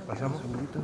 Pasamos un poquito.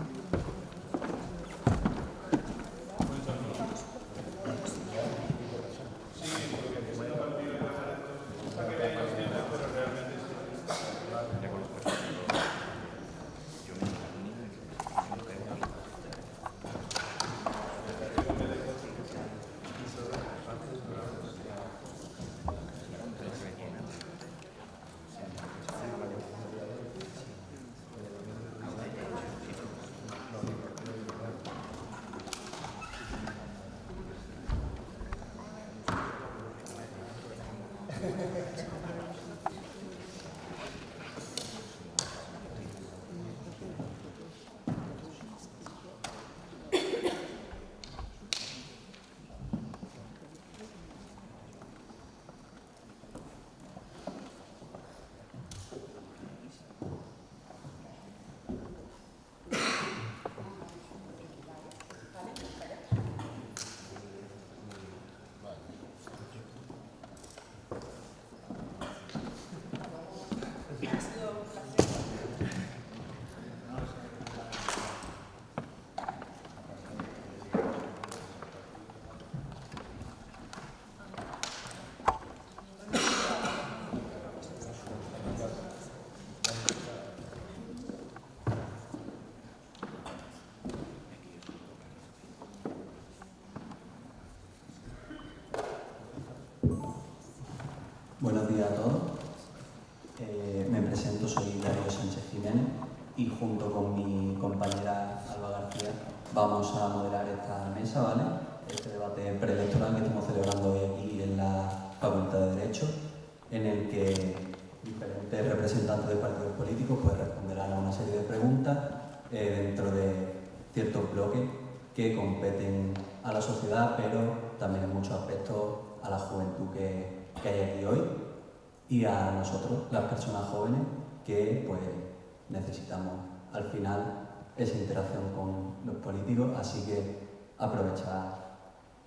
Buenos días a todos. Me presento, soy Darío Sánchez Jiménez y junto con mi compañera Alba García vamos a moderar esta mesa, ¿vale? Este debate preelectoral que estamos celebrando hoy aquí en la Facultad de Derecho, en el que diferentes representantes de partidos políticos pues responderán a una serie de preguntas dentro de ciertos bloques que competen a la sociedad, pero también en muchos aspectos a la juventud que hay aquí hoy y a nosotros, las personas jóvenes, que pues necesitamos al final esa interacción con los políticos, así que aprovechar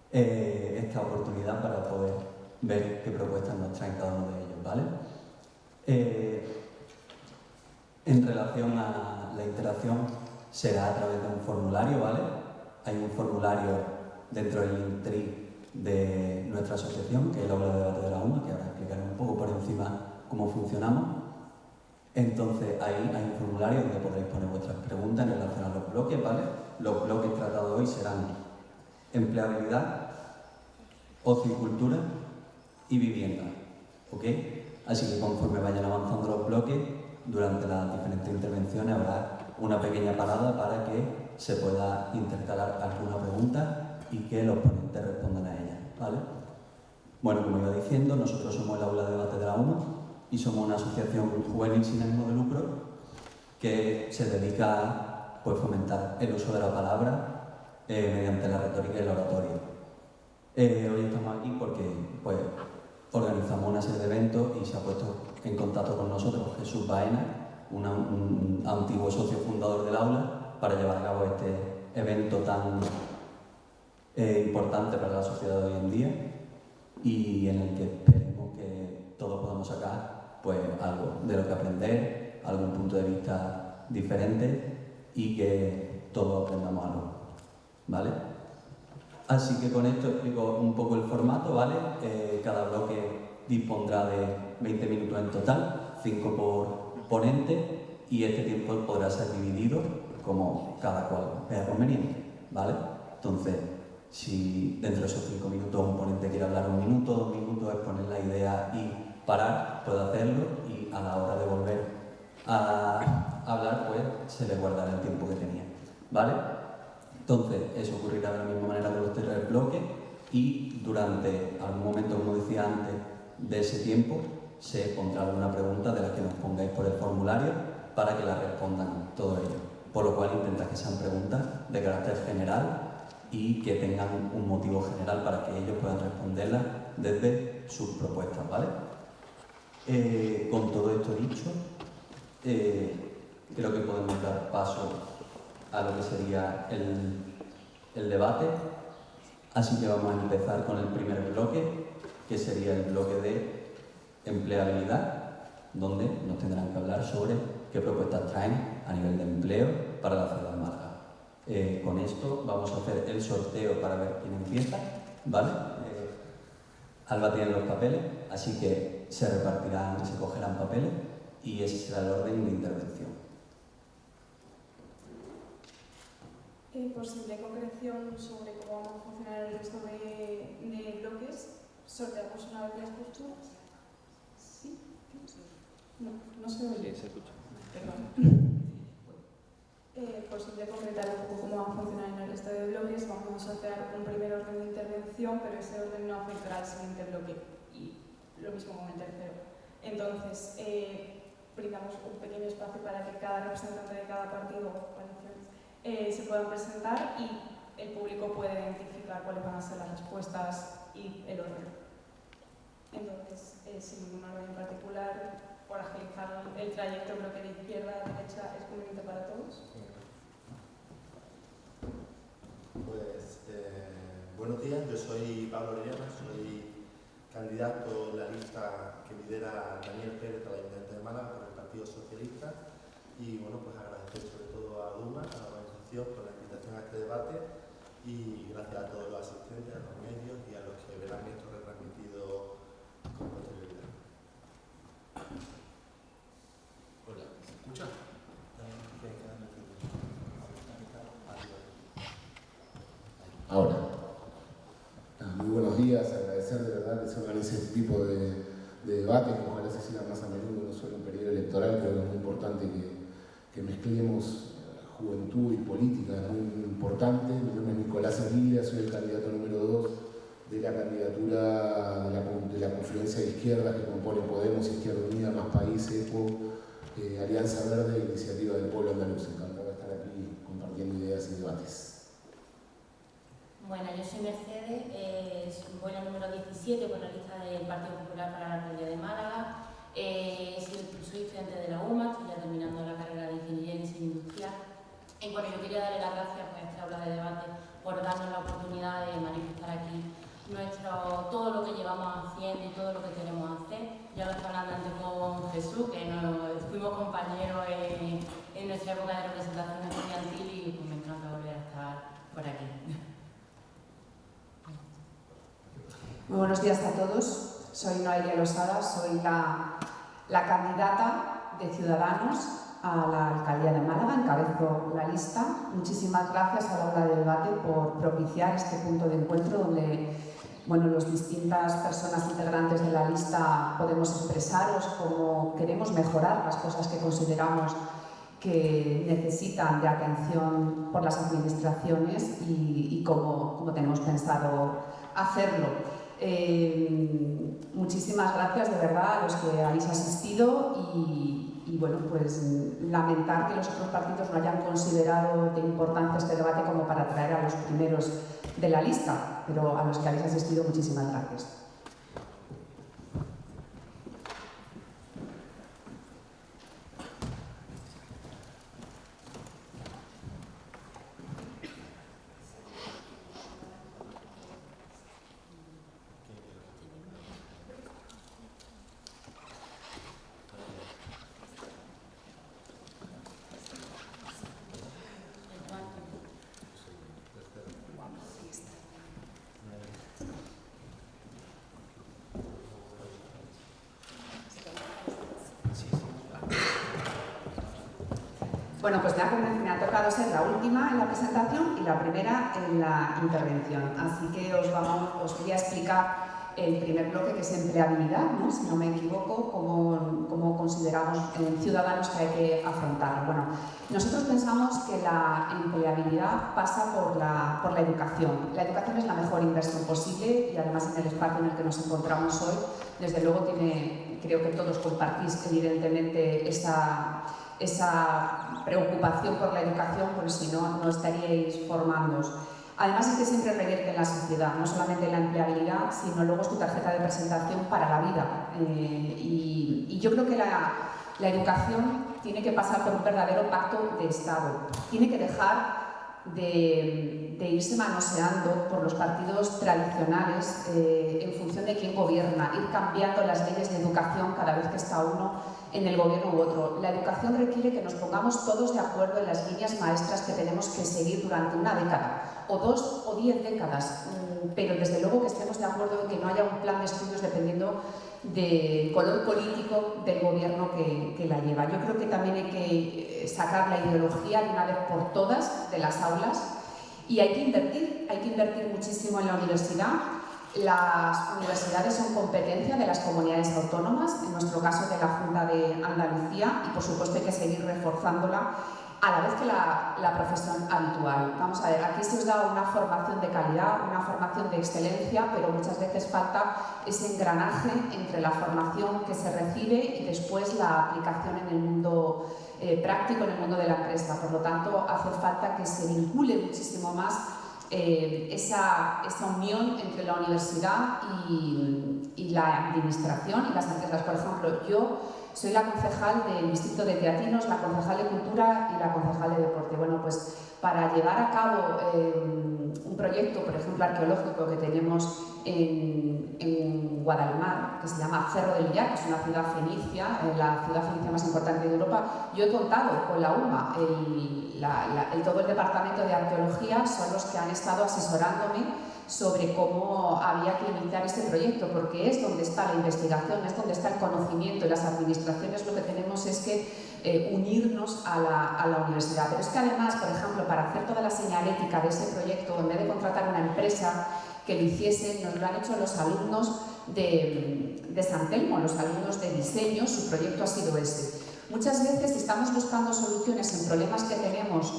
esta oportunidad para poder ver qué propuestas nos traen cada uno de ellos, ¿vale? En relación a la interacción, será a través de un formulario, ¿vale? Hay un formulario dentro del Linktree de nuestra asociación, que es el Aula de Debate de la UMA, que ahora explicaré un poco por encima cómo funcionamos. Entonces, ahí hay un formulario donde podréis poner vuestras preguntas en relación a los bloques, ¿vale? Los bloques tratados hoy serán empleabilidad, ocio y cultura y vivienda, ¿ok? Así que conforme vayan avanzando los bloques, durante las diferentes intervenciones habrá una pequeña parada para que se pueda intercalar alguna pregunta y que los ponentes respondan a ella, ¿vale? Bueno, como iba diciendo, nosotros somos el Aula de Debate de la UMA y somos una asociación juvenil sin ánimo de lucro que se dedica a pues, fomentar el uso de la palabra mediante la retórica y la oratoria. Hoy estamos aquí porque pues, organizamos una serie de eventos y se ha puesto en contacto con nosotros Jesús Baena, un antiguo socio fundador del aula, para llevar a cabo este evento tan importante para la sociedad de hoy en día y en el que esperemos que todos podamos sacar pues, algo de lo que aprender, algún punto de vista diferente y que todos aprendamos algo, ¿vale? Así que con esto explico un poco el formato, ¿vale? Cada bloque dispondrá de 20 minutos en total, 5 por ponente, y este tiempo podrá ser dividido como cada cual vea conveniente, ¿vale? Entonces, si dentro de esos 5 minutos un ponente quiere hablar 1 minuto, 2 minutos, exponer la idea y parar, puede hacerlo, y a la hora de volver a hablar, pues se le guardará el tiempo que tenía, ¿vale? Entonces, eso ocurrirá de la misma manera de los 3 bloques y durante algún momento, como decía antes, de ese tiempo se pondrá alguna pregunta de la que nos pongáis por el formulario para que la respondan todos ellos. Por lo cual, intentad que sean preguntas de carácter general y que tengan un motivo general para que ellos puedan responderlas desde sus propuestas, ¿vale? Con todo esto dicho, creo que podemos dar paso a lo que sería el debate. Así que vamos a empezar con el primer bloque, que sería el bloque de empleabilidad, donde nos tendrán que hablar sobre qué propuestas traen a nivel de empleo para la ciudad de Málaga. Con esto vamos a hacer el sorteo para ver quién empieza, ¿vale? Alba tiene los papeles, así que se repartirán, se cogerán papeles y ese será el orden de intervención. Posible concreción sobre cómo vamos a funcionar el resto de bloques. Sorteamos una vez las posturas. ¿Sí? No se oye. Sí, se escucha. Perdón. Posible concretar un poco cómo va a funcionar en el resto de bloques. Vamos a hacer un primer orden de intervención, pero ese orden no afectará al siguiente bloque. Y lo mismo con el tercero. Entonces, brindamos un pequeño espacio para que cada representante de cada partido o coalición se puedan presentar y el público puede identificar cuáles van a ser las respuestas y el orden. Entonces, sin ningún orden en particular, por agilizar el trayecto, creo que de izquierda a derecha es conveniente para todos. Pues, buenos días, yo soy Pablo Orellana, soy candidato en la lista que lidera Daniel Pérez al Ayuntamiento de Málaga por el Partido Socialista y bueno, pues agradecer sobre todo a Duma, a la organización, por la invitación a este debate y gracias a todos los asistentes, a los medios y a los que verán esto retransmitido con posterioridad. Hola, ¿se escucha? Ahora. Muy buenos días, agradecer de verdad que se organice este tipo de debates, que ojalá se sigan más a menudo, no solo en periodo electoral. Creo que es muy importante que mezclemos juventud y política, es muy importante. Mi nombre es Nicolás Enriquez, soy el candidato número 2 de la candidatura de la confluencia de izquierdas que compone Podemos, Izquierda Unida, Más País, EPO, Alianza Verde e Iniciativa del Pueblo Andaluz. Encantado de estar aquí compartiendo ideas y debates. Bueno, yo soy Mercedes, voy al número 17 por la lista del Partido Popular para la alcaldía de Málaga. Soy estudiante de la UMA, estoy ya terminando la carrera de Ingeniería en Diseño Industrial. Y bueno, yo quería darle las gracias a esta aula de debate por darnos la oportunidad de manifestar aquí todo lo que llevamos haciendo y todo lo que queremos hacer. Ya lo estaba hablando antes con Jesús, que fuimos compañeros en nuestra época de representación estudiantil y pues me encanta volver a estar por aquí. Muy buenos días a todos. Soy Noelia Losada, soy la candidata de Ciudadanos a la alcaldía de Málaga, encabezo la lista. Muchísimas gracias a la aula de debate por propiciar este punto de encuentro donde las distintas personas integrantes de la lista podemos expresaros cómo queremos mejorar las cosas que consideramos que necesitan de atención por las administraciones y cómo tenemos pensado hacerlo. Muchísimas gracias de verdad a los que habéis asistido y bueno, pues lamentar que los otros partidos no hayan considerado de importancia este debate como para traer a los primeros de la lista, pero a los que habéis asistido muchísimas gracias. Bueno, pues ya me ha tocado ser la última en la presentación y la primera en la intervención. Así que os voy a explicar el primer bloque, que es empleabilidad, ¿no? Si no me equivoco, cómo consideramos en Ciudadanos que hay que afrontarlo. Bueno, nosotros pensamos que la empleabilidad pasa por la educación. La educación es la mejor inversión posible y además en el espacio en el que nos encontramos hoy, desde luego creo que todos compartís evidentemente esa preocupación por la educación, porque si no, no estaríais formándoos. Además es que siempre revierte en la sociedad, no solamente en la empleabilidad, sino luego es tu tarjeta de presentación para la vida. Y yo creo que la educación tiene que pasar por un verdadero pacto de Estado. Tiene que dejar de irse manoseando por los partidos tradicionales en función de quién gobierna, ir cambiando las leyes de educación cada vez que está uno en el gobierno u otro. La educación requiere que nos pongamos todos de acuerdo en las líneas maestras que tenemos que seguir durante una década, o 2 o 10 décadas, pero desde luego que estemos de acuerdo en que no haya un plan de estudios dependiendo del color político del gobierno que la lleva. Yo creo que también hay que sacar la ideología de una vez por todas de las aulas y hay que invertir muchísimo en la universidad. Las universidades son competencia de las comunidades autónomas, en nuestro caso de la Junta de Andalucía, y por supuesto hay que seguir reforzándola a la vez que la profesión habitual. Vamos a ver, aquí se os da una formación de calidad, una formación de excelencia, pero muchas veces falta ese engranaje entre la formación que se recibe y después la aplicación en el mundo práctico, en el mundo de la empresa. Por lo tanto, hace falta que se vincule muchísimo más esa unión entre la universidad y la administración y las empresas. Por ejemplo, yo soy la concejal del distrito de Teatinos, la concejal de Cultura y la concejal de Deporte. Bueno, pues para llevar a cabo un proyecto, por ejemplo, arqueológico que tenemos en Guadalmar, que se llama Cerro del Villar, que es una ciudad fenicia, la ciudad fenicia más importante de Europa, yo he contado con la UMA, todo el departamento de arqueología son los que han estado asesorándome sobre cómo había que iniciar este proyecto, porque es donde está la investigación, es donde está el conocimiento, y las administraciones lo que tenemos es que unirnos a la universidad. Pero es que además, por ejemplo, para hacer toda la señalética de ese proyecto, en vez de contratar una empresa que lo hiciese, nos lo han hecho los alumnos de San Telmo, los alumnos de diseño, su proyecto ha sido ese. Muchas veces estamos buscando soluciones en problemas que tenemos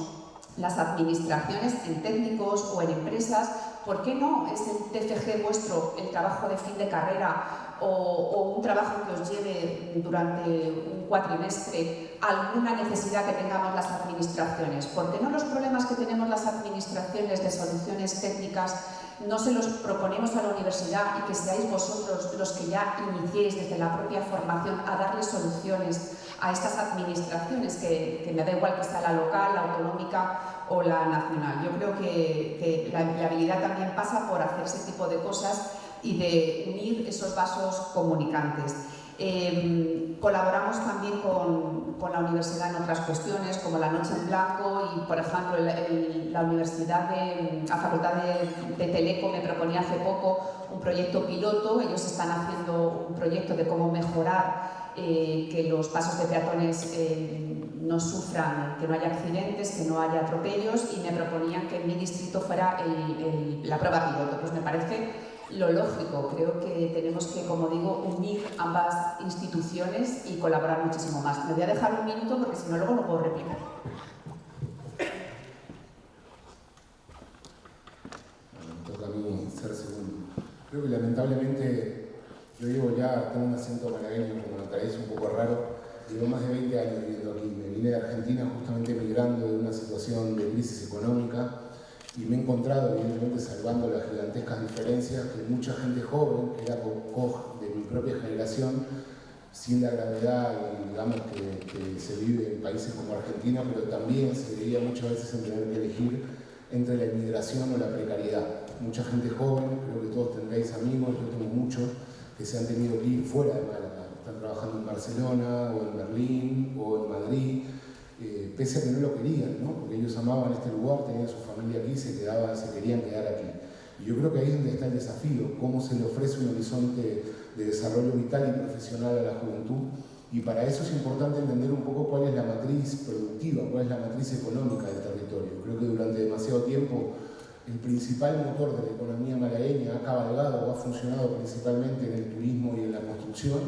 las administraciones, en técnicos o en empresas. ¿Por qué no es el TFG vuestro el trabajo de fin de carrera o un trabajo que os lleve durante un cuatrimestre alguna necesidad que tengamos las administraciones? ¿Por qué no los problemas que tenemos las administraciones de soluciones técnicas no se los proponemos a la universidad y que seáis vosotros los que ya iniciéis desde la propia formación a darle soluciones a estas administraciones, que me da igual que sea la local, la autonómica o la nacional? Yo creo que la empleabilidad también pasa por hacer ese tipo de cosas y de unir esos vasos comunicantes. Colaboramos también con la universidad en otras cuestiones, como la Noche en Blanco y, por ejemplo, la Facultad de Teleco me proponía hace poco un proyecto piloto. Ellos están haciendo un proyecto de cómo mejorar que los pasos de peatones no sufran, que no haya accidentes, que no haya atropellos, y me proponían que en mi distrito fuera la prueba piloto. Pues me parece lo lógico. Creo que tenemos que, como digo, unir ambas instituciones y colaborar muchísimo más. Me voy a dejar un minuto porque si no luego no puedo replicar. Me toca a mí ser segundo. Creo que lamentablemente yo tengo un acento malagueño, como notaréis, un poco raro. Llevo más de 20 años viviendo aquí. Me vine de Argentina justamente migrando de una situación de crisis económica y me he encontrado, evidentemente, salvando las gigantescas diferencias, que mucha gente joven, que era de mi propia generación, sin la gravedad digamos, que se vive en países como Argentina, pero también se veía muchas veces en tener que elegir entre la inmigración o la precariedad. Mucha gente joven, creo que todos tendréis amigos, yo tengo muchos, que se han tenido que ir fuera de Málaga. Están trabajando en Barcelona, o en Berlín, o en Madrid, pese a que no lo querían, ¿no? Porque ellos amaban este lugar, tenían su familia aquí, se querían quedar aquí. Y yo creo que ahí es donde está el desafío, cómo se le ofrece un horizonte de desarrollo vital y profesional a la juventud. Y para eso es importante entender un poco cuál es la matriz productiva, cuál es la matriz económica del territorio. Creo que durante demasiado tiempo el principal motor de la economía malagueña ha cabalgado o ha funcionado principalmente en el turismo y en la construcción.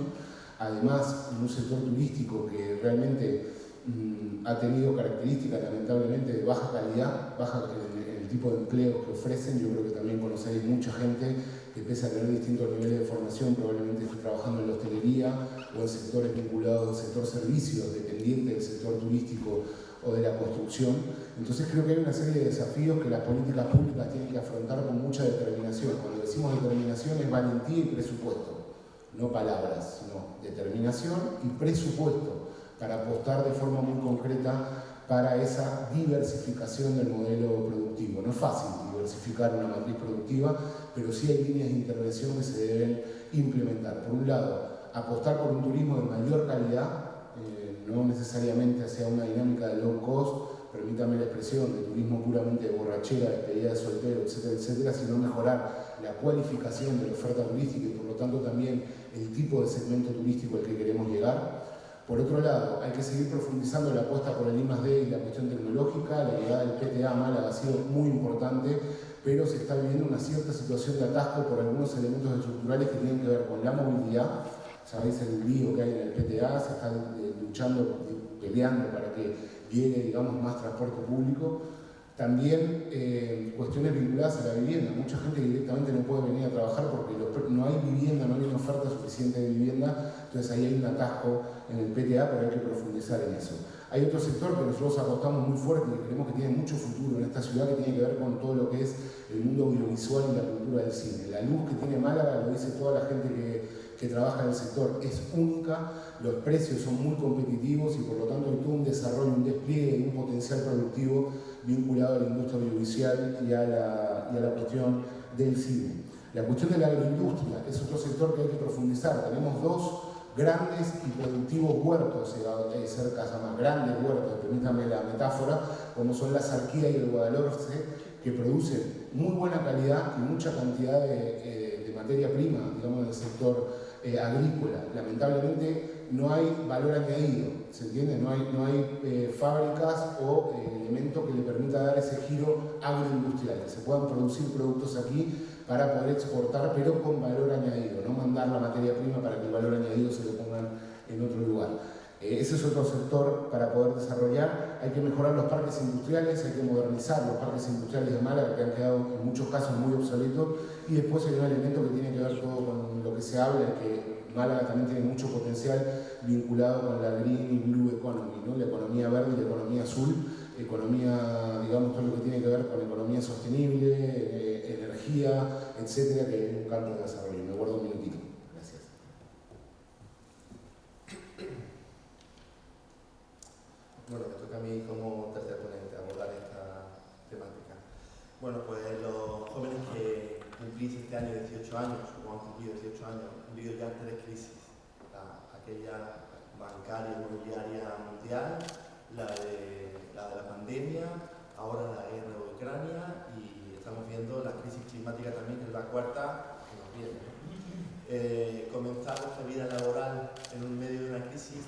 Además, en un sector turístico que realmente ha tenido características, lamentablemente, de baja calidad, baja en el tipo de empleo que ofrecen. Yo creo que también conocéis mucha gente que, pese a tener distintos niveles de formación, probablemente esté trabajando en la hostelería o en sectores vinculados al sector servicios, dependiente del sector turístico o de la construcción. Entonces creo que hay una serie de desafíos que las políticas públicas tienen que afrontar con mucha determinación. Cuando decimos determinación es valentía y presupuesto, no palabras, sino determinación y presupuesto para apostar de forma muy concreta para esa diversificación del modelo productivo. No es fácil diversificar una matriz productiva, pero sí hay líneas de intervención que se deben implementar. Por un lado, apostar por un turismo de mayor calidad, no necesariamente hacia una dinámica de low cost, permítame la expresión, de turismo puramente de borrachera, despedida de soltero, etcétera, etcétera, sino mejorar la cualificación de la oferta turística y por lo tanto también el tipo de segmento turístico al que queremos llegar. Por otro lado, hay que seguir profundizando la apuesta por el I+D y la cuestión tecnológica. La llegada del PTA a Málaga ha sido muy importante, pero se está viviendo una cierta situación de atasco por algunos elementos estructurales que tienen que ver con la movilidad. Sabéis el lío que hay en el PTA, se está luchando, peleando para que llegue, digamos, más transporte público. También cuestiones vinculadas a la vivienda. Mucha gente directamente no puede venir a trabajar porque no hay vivienda, no hay una oferta suficiente de vivienda, entonces ahí hay un atasco en el PTA, pero hay que profundizar en eso. Hay otro sector que nosotros apostamos muy fuerte y creemos que tiene mucho futuro en esta ciudad, que tiene que ver con todo lo que es el mundo audiovisual y la cultura del cine. La luz que tiene Málaga, lo dice toda la gente que trabaja en el sector, es única, los precios son muy competitivos y por lo tanto hay todo un desarrollo, un despliegue y un potencial productivo vinculado a la industria audiovisual y a la cuestión del cine. La cuestión de la agroindustria es otro sector que hay que profundizar. Tenemos dos grandes y productivos huertos cerca, más grandes huertos, permítame la metáfora, como son la Zarquía y el Guadalhorce, que producen muy buena calidad y mucha cantidad de materia prima, digamos, en el sector agrícola. Lamentablemente no hay valor añadido, ¿se entiende? No hay fábricas o elementos que le permita dar ese giro agroindustrial, que se puedan producir productos aquí para poder exportar, pero con valor añadido, no mandar la materia prima para que el valor añadido se lo pongan en otro lugar. Ese es otro sector para poder desarrollar. Hay que mejorar los parques industriales, hay que modernizar los parques industriales de Málaga, que han quedado en muchos casos muy obsoletos. Y después hay un elemento que tiene que ver todo con lo que se habla, que Málaga también tiene mucho potencial vinculado con la Green y Blue Economy, ¿no? La economía verde y la economía azul, economía, digamos, todo lo que tiene que ver con economía sostenible, energía, etcétera, que hay un campo de desarrollo. Me guardo un minutito. Gracias. Bueno, me toca a mí como tercer ponente abordar esta temática. Bueno, pues los jóvenes que cumplís este año 18 años, o han cumplido 18 años, han vivido ya 3 crisis. Aquella bancaria, inmobiliaria mundial, la de la pandemia, ahora la guerra de Ucrania y estamos viendo la crisis climática también, que es la cuarta que nos viene. Comenzar nuestra vida laboral en un medio de una crisis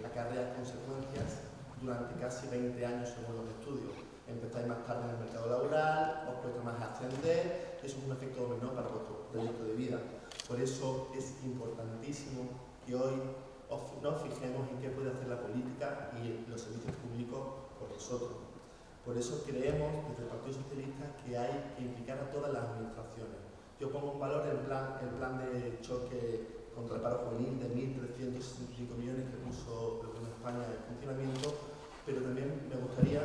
acarrea consecuencias durante casi 20 años según los estudios. Empezáis más tarde en el mercado laboral, os cuesta más ascender, eso es un efecto dominó para vuestro proyecto de vida. Por eso es importantísimo que hoy nos fijemos en qué puede hacer la política y los servicios públicos por nosotros. Por eso creemos desde el Partido Socialista que hay que implicar a todas las administraciones. Yo pongo en valor el plan de choque contra el paro juvenil de 1.365 millones que puso el Gobierno de España en funcionamiento, pero también me gustaría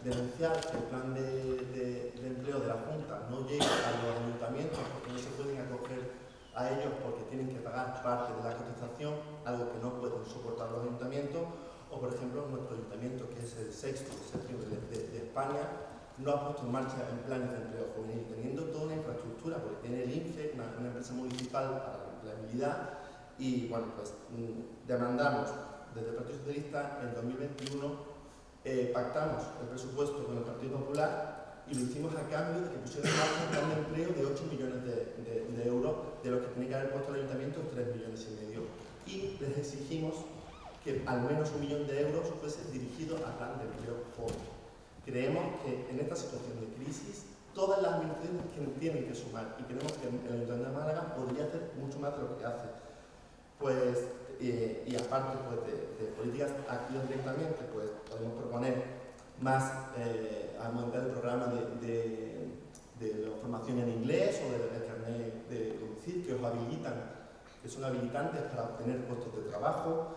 denunciar que el plan de empleo de la Junta no llega a los ayuntamientos porque no se pueden acoger a ellos porque tienen que pagar parte de la cotización, algo que no pueden soportar los ayuntamientos, o por ejemplo nuestro ayuntamiento, que es el séptimo de España, no ha puesto en marcha en planes de empleo juvenil, teniendo toda una infraestructura, porque tiene el INFE, una empresa municipal para la empleabilidad, y bueno, pues demandamos desde el Partido Socialista en 2021, pactamos el presupuesto con el Partido Popular y lo hicimos a cambio de que pusieran en marcha un plan de empleo de 8 millones de euros, de los que tenía que haber puesto el ayuntamiento 3,5 millones. Y les exigimos que al menos 1 millón de euros fuese dirigido a plan de empleo joven. Creemos que en esta situación de crisis todas las administraciones tienen que sumar y creemos que el Ayuntamiento de Málaga podría hacer mucho más de lo que hace. Pues, y aparte pues, de políticas activas directamente, pues podemos proponer más aumentar el programa de la formación en inglés o del carnet de conducir que os habilitan, que son habilitantes para obtener puestos de trabajo,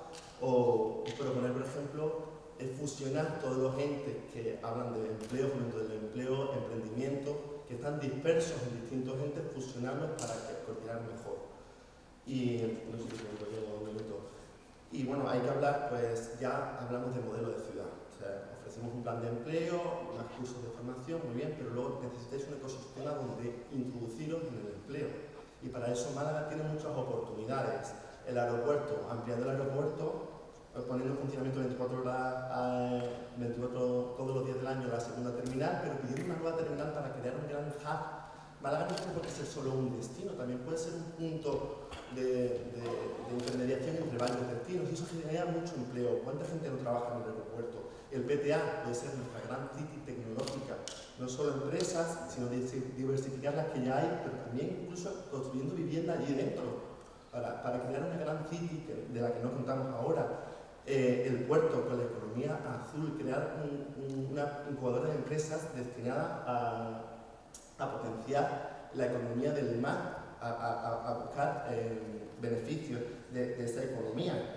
o proponer, por ejemplo, fusionar todos los entes que hablan de empleo, fomento del empleo, emprendimiento, que están dispersos en distintos entes, fusionarlos para coordinar mejor. Y no sé si tengo un minuto. Y bueno, hay que hablar, pues ya hablamos de modelo de ciudad. O sea, ofrecemos un plan de empleo, más cursos de formación, muy bien, pero luego necesitáis un ecosistema donde introduciros en el empleo. Y para eso Málaga tiene muchas oportunidades. El aeropuerto, ampliando el aeropuerto, poniendo en funcionamiento 24 horas, 24 todos los días del año la segunda terminal, pero pidiendo una nueva terminal para crear un gran hub. Málaga no tiene por qué ser solo un destino, también puede ser un punto de intermediación entre varios destinos, y eso genera mucho empleo. ¿Cuánta gente no trabaja en el aeropuerto? El PTA puede ser nuestra gran city tecnológica, no solo empresas, sino diversificar las que ya hay, pero también incluso construyendo vivienda allí dentro, para crear una gran city de la que no contamos ahora. El puerto con la economía azul, crear una incubadora de empresas destinada a potenciar la economía del mar, a buscar beneficios de esa economía.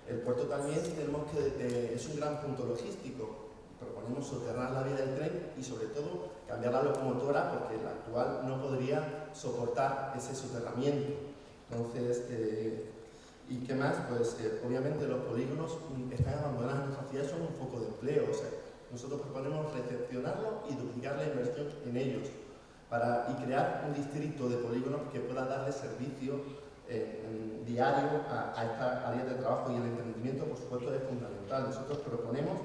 El puerto también tenemos que, es un gran punto logístico. Proponemos soterrar la vía del tren y sobre todo cambiar la locomotora, porque la actual no podría soportar ese soterramiento. Entonces, ¿y qué más? Pues obviamente los polígonos están abandonados en nuestra ciudad, son un foco de empleo. O sea, nosotros proponemos recepcionarlos y duplicar la inversión en ellos y crear un distrito de polígonos que pueda darle servicio diario a esta área de trabajo, y el emprendimiento, por supuesto, es fundamental. Nosotros proponemos,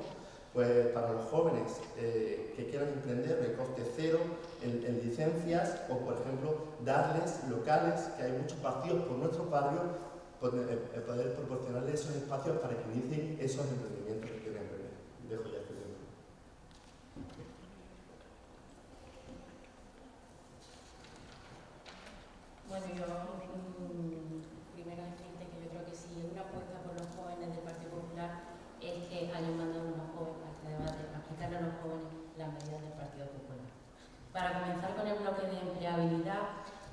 pues, para los jóvenes que quieran emprender de coste cero en licencias, o por ejemplo darles locales, que hay muchos vacíos por nuestros barrios, poder proporcionarles esos espacios para que inicien esos emprendimientos que quieren emprender. Dejo ya este tiempo. Bueno, yo primero decirte que yo creo que si una apuesta por los jóvenes del Partido Popular es que hayan mandado unos jóvenes a este debate, para explicarle a los jóvenes las medidas del Partido Popular. Para comenzar con el bloque de empleabilidad,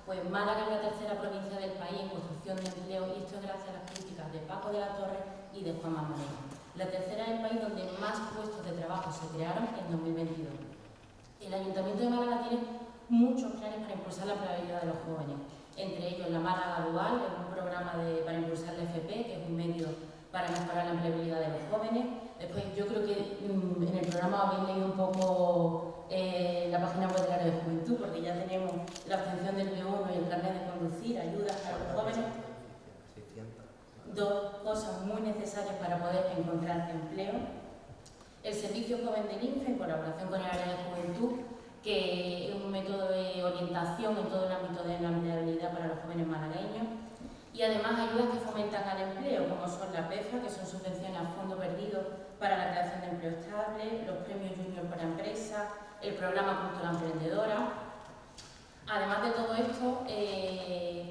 pues Málaga es la tercera provincia del país en construcción de empleo, y esto es gracias a las críticas de Paco de la Torre y de Juanma Moreno. La tercera del país donde más puestos de trabajo se crearon en 2022. El Ayuntamiento de Málaga tiene muchos planes para impulsar la empleabilidad de los jóvenes, entre ellos la Málaga Dual, que es un programa para impulsar la FP, que es un medio para mejorar la empleabilidad de los jóvenes. Después, yo creo que en el programa habéis leído un poco la página web del área de juventud, porque ya tenemos la obtención del B1 y el carnet de conducir, ayudas a los jóvenes. Dos cosas muy necesarias para poder encontrar empleo. El servicio joven del INFE, en colaboración con el área de juventud, que es un método de orientación en todo el ámbito de la empleabilidad para los jóvenes malagueños. Y además ayudas que fomentan al empleo, como son la PEFA, que son subvenciones a fondo perdido para la creación de empleo estable, los premios Junior para empresas, el programa Cultura Emprendedora. Además de todo esto,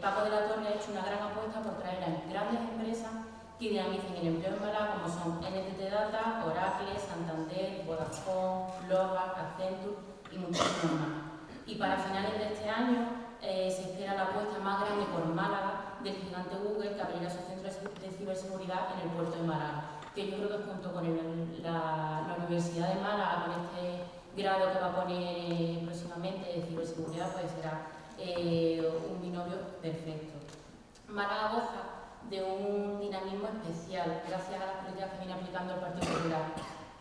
Paco de la Torre ha hecho una gran apuesta por traer a grandes empresas que dinamicen el empleo en Málaga, como son NTT Data, Oracle, Santander, Vodafone, Global, Accenture y muchísimos más. Y para finales de este año se espera la apuesta más grande por Málaga del gigante Google, que abrirá su centro de ciberseguridad en el puerto de Málaga, que yo creo que junto con la Universidad de Málaga, con este grado que va a poner próximamente de ciberseguridad, pues será un binomio perfecto. Málaga goza de un dinamismo especial gracias a las políticas que viene aplicando el Partido Popular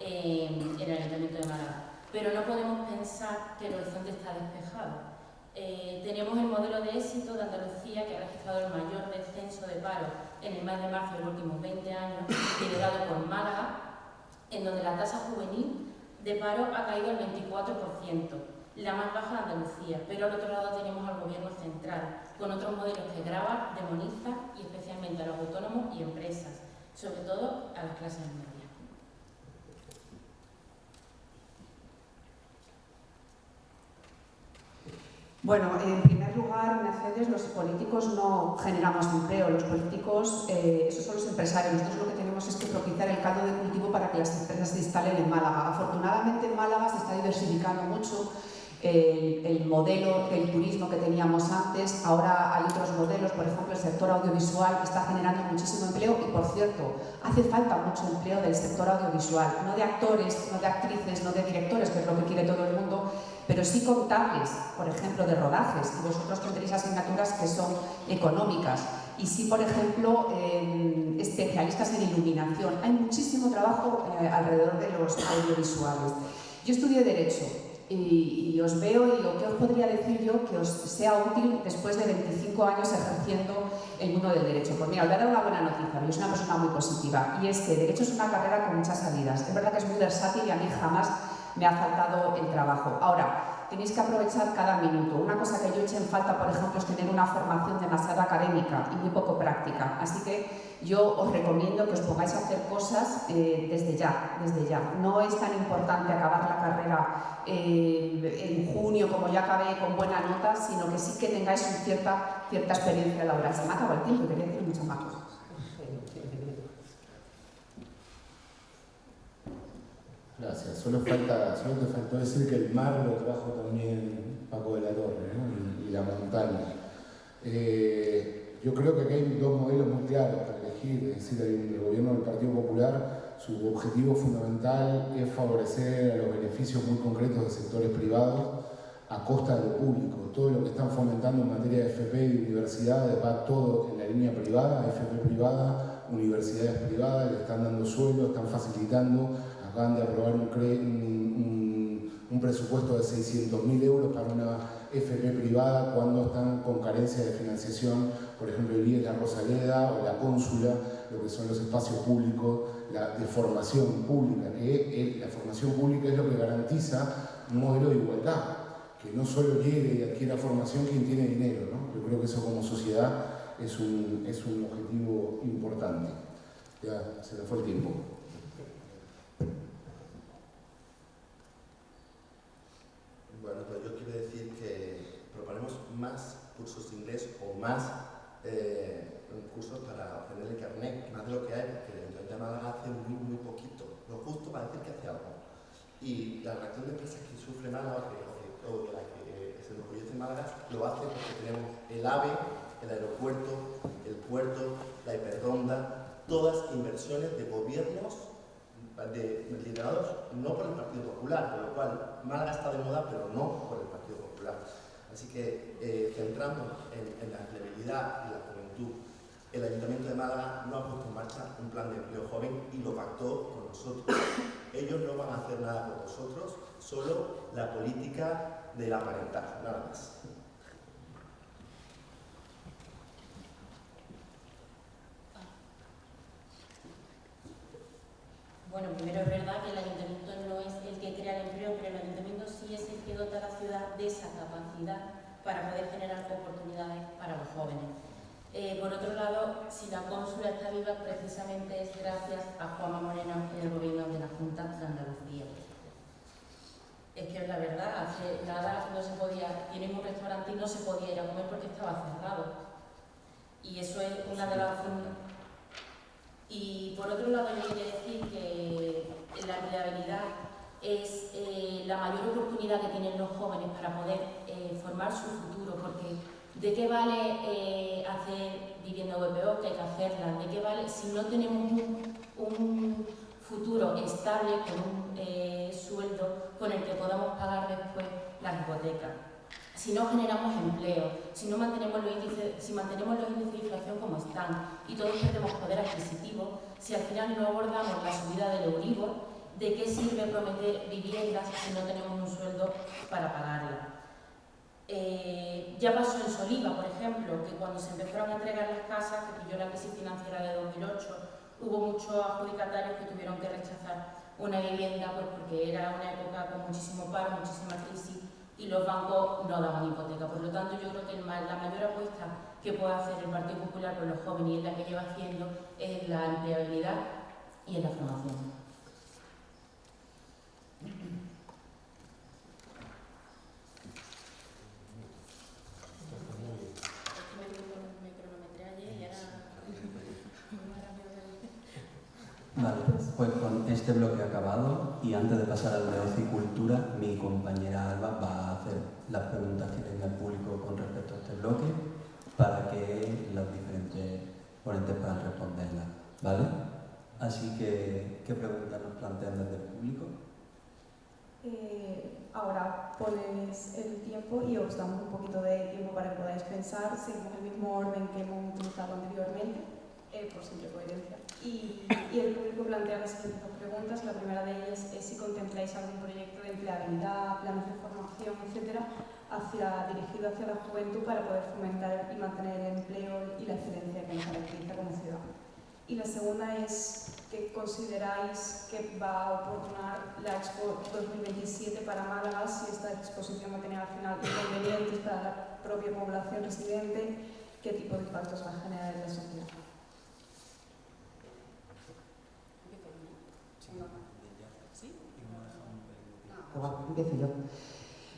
en el Ayuntamiento de Málaga. Pero no podemos pensar que el horizonte está despejado. Tenemos el modelo de éxito de Andalucía, que ha registrado el mayor descenso de paro en el mes de marzo de los últimos 20 años, liderado por Málaga, en donde la tasa juvenil de paro ha caído al 24%, la más baja de Andalucía. Pero al otro lado tenemos al gobierno central, con otros modelos que gravan, demonizan, y especialmente a los autónomos y empresas, sobre todo a las clases medias. Bueno, en primer lugar, Mercedes, los políticos no generamos empleo, los políticos, esos son los empresarios. Nosotros lo que tenemos es que propiciar el caldo de cultivo para que las empresas se instalen en Málaga. Afortunadamente en Málaga se está diversificando mucho el modelo del turismo que teníamos antes. Ahora hay otros modelos, por ejemplo, el sector audiovisual está generando muchísimo empleo y, por cierto, hace falta mucho empleo del sector audiovisual, no de actores, no de actrices, no de directores, que es lo que quiere todo el mundo, pero sí contables, por ejemplo, de rodajes, y vosotros tendréis asignaturas que son económicas. y sí, por ejemplo, especialistas en iluminación. Hay muchísimo trabajo alrededor de los audiovisuales. Yo estudié Derecho y os veo y digo, ¿qué os podría decir yo que os sea útil después de 25 años ejerciendo el mundo del derecho? Pues mira, os voy a dar una buena noticia, yo soy una persona muy positiva, y es que Derecho es una carrera con muchas salidas. Es verdad que es muy versátil y a mí jamás me ha faltado el trabajo. Ahora, tenéis que aprovechar cada minuto. Una cosa que yo eché en falta, por ejemplo, es tener una formación demasiado académica y muy poco práctica. Así que yo os recomiendo que os pongáis a hacer cosas desde ya, desde ya. No es tan importante acabar la carrera en junio, como yo acabé con buena nota, sino que sí que tengáis cierta experiencia laboral. Se me ha acabado el tiempo y quería decir muchas más cosas. Gracias. Solo te faltó decir que el mar lo trajo también Paco de la Torre, ¿no? y la montaña. Yo creo que aquí hay dos modelos muy claros para elegir. Es decir, el gobierno del Partido Popular, su objetivo fundamental es favorecer a los beneficios muy concretos de sectores privados a costa de lo público. Todo lo que están fomentando en materia de FP y de universidades va todo en la línea privada, FP privada, universidades privadas, le están dando sueldo, están facilitando. Acaban de aprobar un presupuesto de 600.000 euros para una FP privada cuando están con carencia de financiación, por ejemplo, el IES La Rosaleda o la Cónsula, lo que son los espacios públicos de formación pública, que la formación pública es lo que garantiza un modelo de igualdad, que no solo llegue y adquiera formación quien tiene dinero, ¿no? Yo creo que eso como sociedad es un objetivo importante. Ya se me fue el tiempo. Bueno, pues yo quiero decir que proponemos más cursos de inglés o más cursos para obtener el carnet, más de lo que hay, porque el Ayuntamiento de Málaga hace muy poquito, lo justo para decir que hace algo. Y la reacción de empresas que sufre Málaga, o de la que se enorgullece Málaga, lo hace porque tenemos el AVE, el aeropuerto, el puerto, la hiperronda, todas inversiones de gobiernos liderados no por el Partido Popular, con lo cual Málaga está de moda, pero no por el Partido Popular. Así que, centrándonos en la empleabilidad y la juventud, el Ayuntamiento de Málaga no ha puesto en marcha un plan de empleo joven y lo pactó con nosotros. Ellos no van a hacer nada por nosotros, solo la política del aparentar, nada más. Bueno, primero es verdad que el ayuntamiento no es el que crea el empleo, pero el ayuntamiento sí es el que dota a la ciudad de esa capacidad para poder generar oportunidades para los jóvenes. Por otro lado, si la cónsula está viva, precisamente es gracias a Juanma Moreno en el gobierno de la Junta de Andalucía. Es que es la verdad, hace nada no se podía, tienen un restaurante y no se podía ir a comer porque estaba cerrado. Y eso es una de las fundaciones. Y por otro lado, yo quería decir que la empleabilidad es la mayor oportunidad que tienen los jóvenes para poder formar su futuro, porque ¿de qué vale hacer vivienda VPO, que hay que hacerla? ¿De qué vale si no tenemos un futuro estable con un sueldo con el que podamos pagar después las hipotecas? Si no generamos empleo, si mantenemos los índices de inflación como están y todos perdemos poder adquisitivo, si al final no abordamos la subida del Euribor, ¿de qué sirve prometer viviendas si no tenemos un sueldo para pagarla? Ya pasó en Soliva, por ejemplo, que cuando se empezaron a entregar las casas, que pilló la crisis financiera de 2008, hubo muchos adjudicatarios que tuvieron que rechazar una vivienda pues porque era una época con muchísimo paro, muchísima crisis, y los bancos no daban hipoteca. Por lo tanto, yo creo que la mayor apuesta que puede hacer el Partido Popular por los jóvenes y es la que lleva haciendo es la empleabilidad y en la formación. Vale, pues con este bloque acabado y antes de pasar al de ocio y cultura, mi compañera Alba va a hacer las preguntas que tenga el público con respecto a este bloque para que los diferentes ponentes puedan responderlas, ¿vale? Así que, ¿qué preguntas nos plantean desde el público? Ahora ponéis el tiempo y os damos un poquito de tiempo para que podáis pensar, seguimos el mismo orden que hemos utilizado anteriormente, por simple coherencia. Y el público plantea las siguientes dos preguntas. La primera de ellas es si contempláis algún proyecto de empleabilidad, planes de formación, etcétera, dirigido hacia la juventud para poder fomentar y mantener el empleo y la excelencia que nos caracteriza como ciudad. Y la segunda es que consideráis que va a oportunar la Expo 2027 para Málaga, si esta exposición va a tener al final inconvenientes para la propia población residente, qué tipo de impactos va a generar en la sociedad. Empiezo yo.